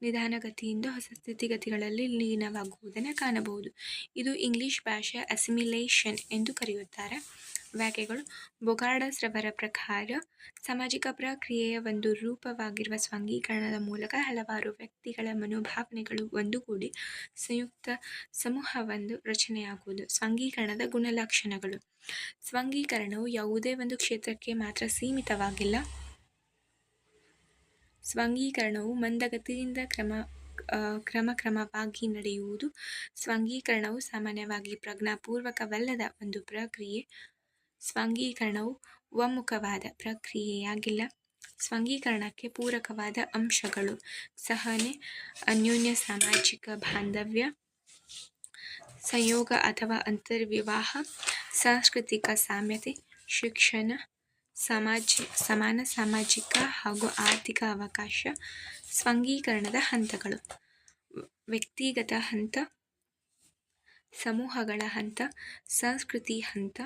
A: ನಿಧಾನಗತಿಯಿಂದ ಹೊಸ ಸ್ಥಿತಿಗತಿಗಳಲ್ಲಿ ಲೀನವಾಗುವುದನ್ನು ಕಾಣಬಹುದು. ಇದು ಇಂಗ್ಲಿಷ್ ಭಾಷೆಯ ಅಸಿಮಿಲೇಷನ್ ಎಂದು ಕರೆಯುತ್ತಾರೆ. ವ್ಯಾಖ್ಯೆಗಳು. ಬೊಗಾರ್ಡಸ್ ರವರ ಪ್ರಕಾರ ಸಾಮಾಜಿಕ ಪ್ರಕ್ರಿಯೆಯ ಒಂದು ರೂಪವಾಗಿರುವ ಸ್ವಂಗೀಕರಣದ ಮೂಲಕ ಹಲವಾರು ವ್ಯಕ್ತಿಗಳ ಮನೋಭಾವನೆಗಳು ಒಂದುಗೂಡಿ ಸಂಯುಕ್ತ ಸಮೂಹವೊಂದು ರಚನೆಯಾಗುವುದು. ಸ್ವಂಗೀಕರಣದ ಗುಣಲಕ್ಷಣಗಳು. ಸ್ವಂಗೀಕರಣವು ಯಾವುದೇ ಒಂದು ಕ್ಷೇತ್ರಕ್ಕೆ ಮಾತ್ರ ಸೀಮಿತವಾಗಿಲ್ಲ. ಸ್ವಂಗೀಕರಣವು ಮಂದಗತಿಯಿಂದ ಕ್ರಮವಾಗಿ ನಡೆಯುವುದು. ಸ್ವಂಗೀಕರಣವು ಸಾಮಾನ್ಯವಾಗಿ ಪ್ರಜ್ಞಾಪೂರ್ವಕವಲ್ಲದ ಒಂದು ಪ್ರಕ್ರಿಯೆ. ಸ್ವಂಗೀಕರಣವು ಒಮ್ಮುಖವಾದ ಪ್ರಕ್ರಿಯೆಯಾಗಿಲ್ಲ. ಸ್ವಂಗೀಕರಣಕ್ಕೆ ಪೂರಕವಾದ ಅಂಶಗಳು. ಸಹನೆ, ಅನ್ಯೋನ್ಯ ಸಾಮಾಜಿಕ ಬಾಂಧವ್ಯ, ಸಂಯೋಗ ಅಥವಾ ಅಂತರ್ವಿವಾಹ, ಸಾಂಸ್ಕೃತಿಕ ಸಾಮ್ಯತೆ, ಶಿಕ್ಷಣ, ಸಮಾನ ಸಾಮಾಜಿಕ ಹಾಗೂ ಆರ್ಥಿಕ ಅವಕಾಶ. ಸ್ವಂಗೀಕರಣದ ಹಂತಗಳು. ವ್ಯಕ್ತಿಗತ ಹಂತ, ಸಮೂಹಗಳ ಹಂತ, ಸಂಸ್ಕೃತಿ ಹಂತ,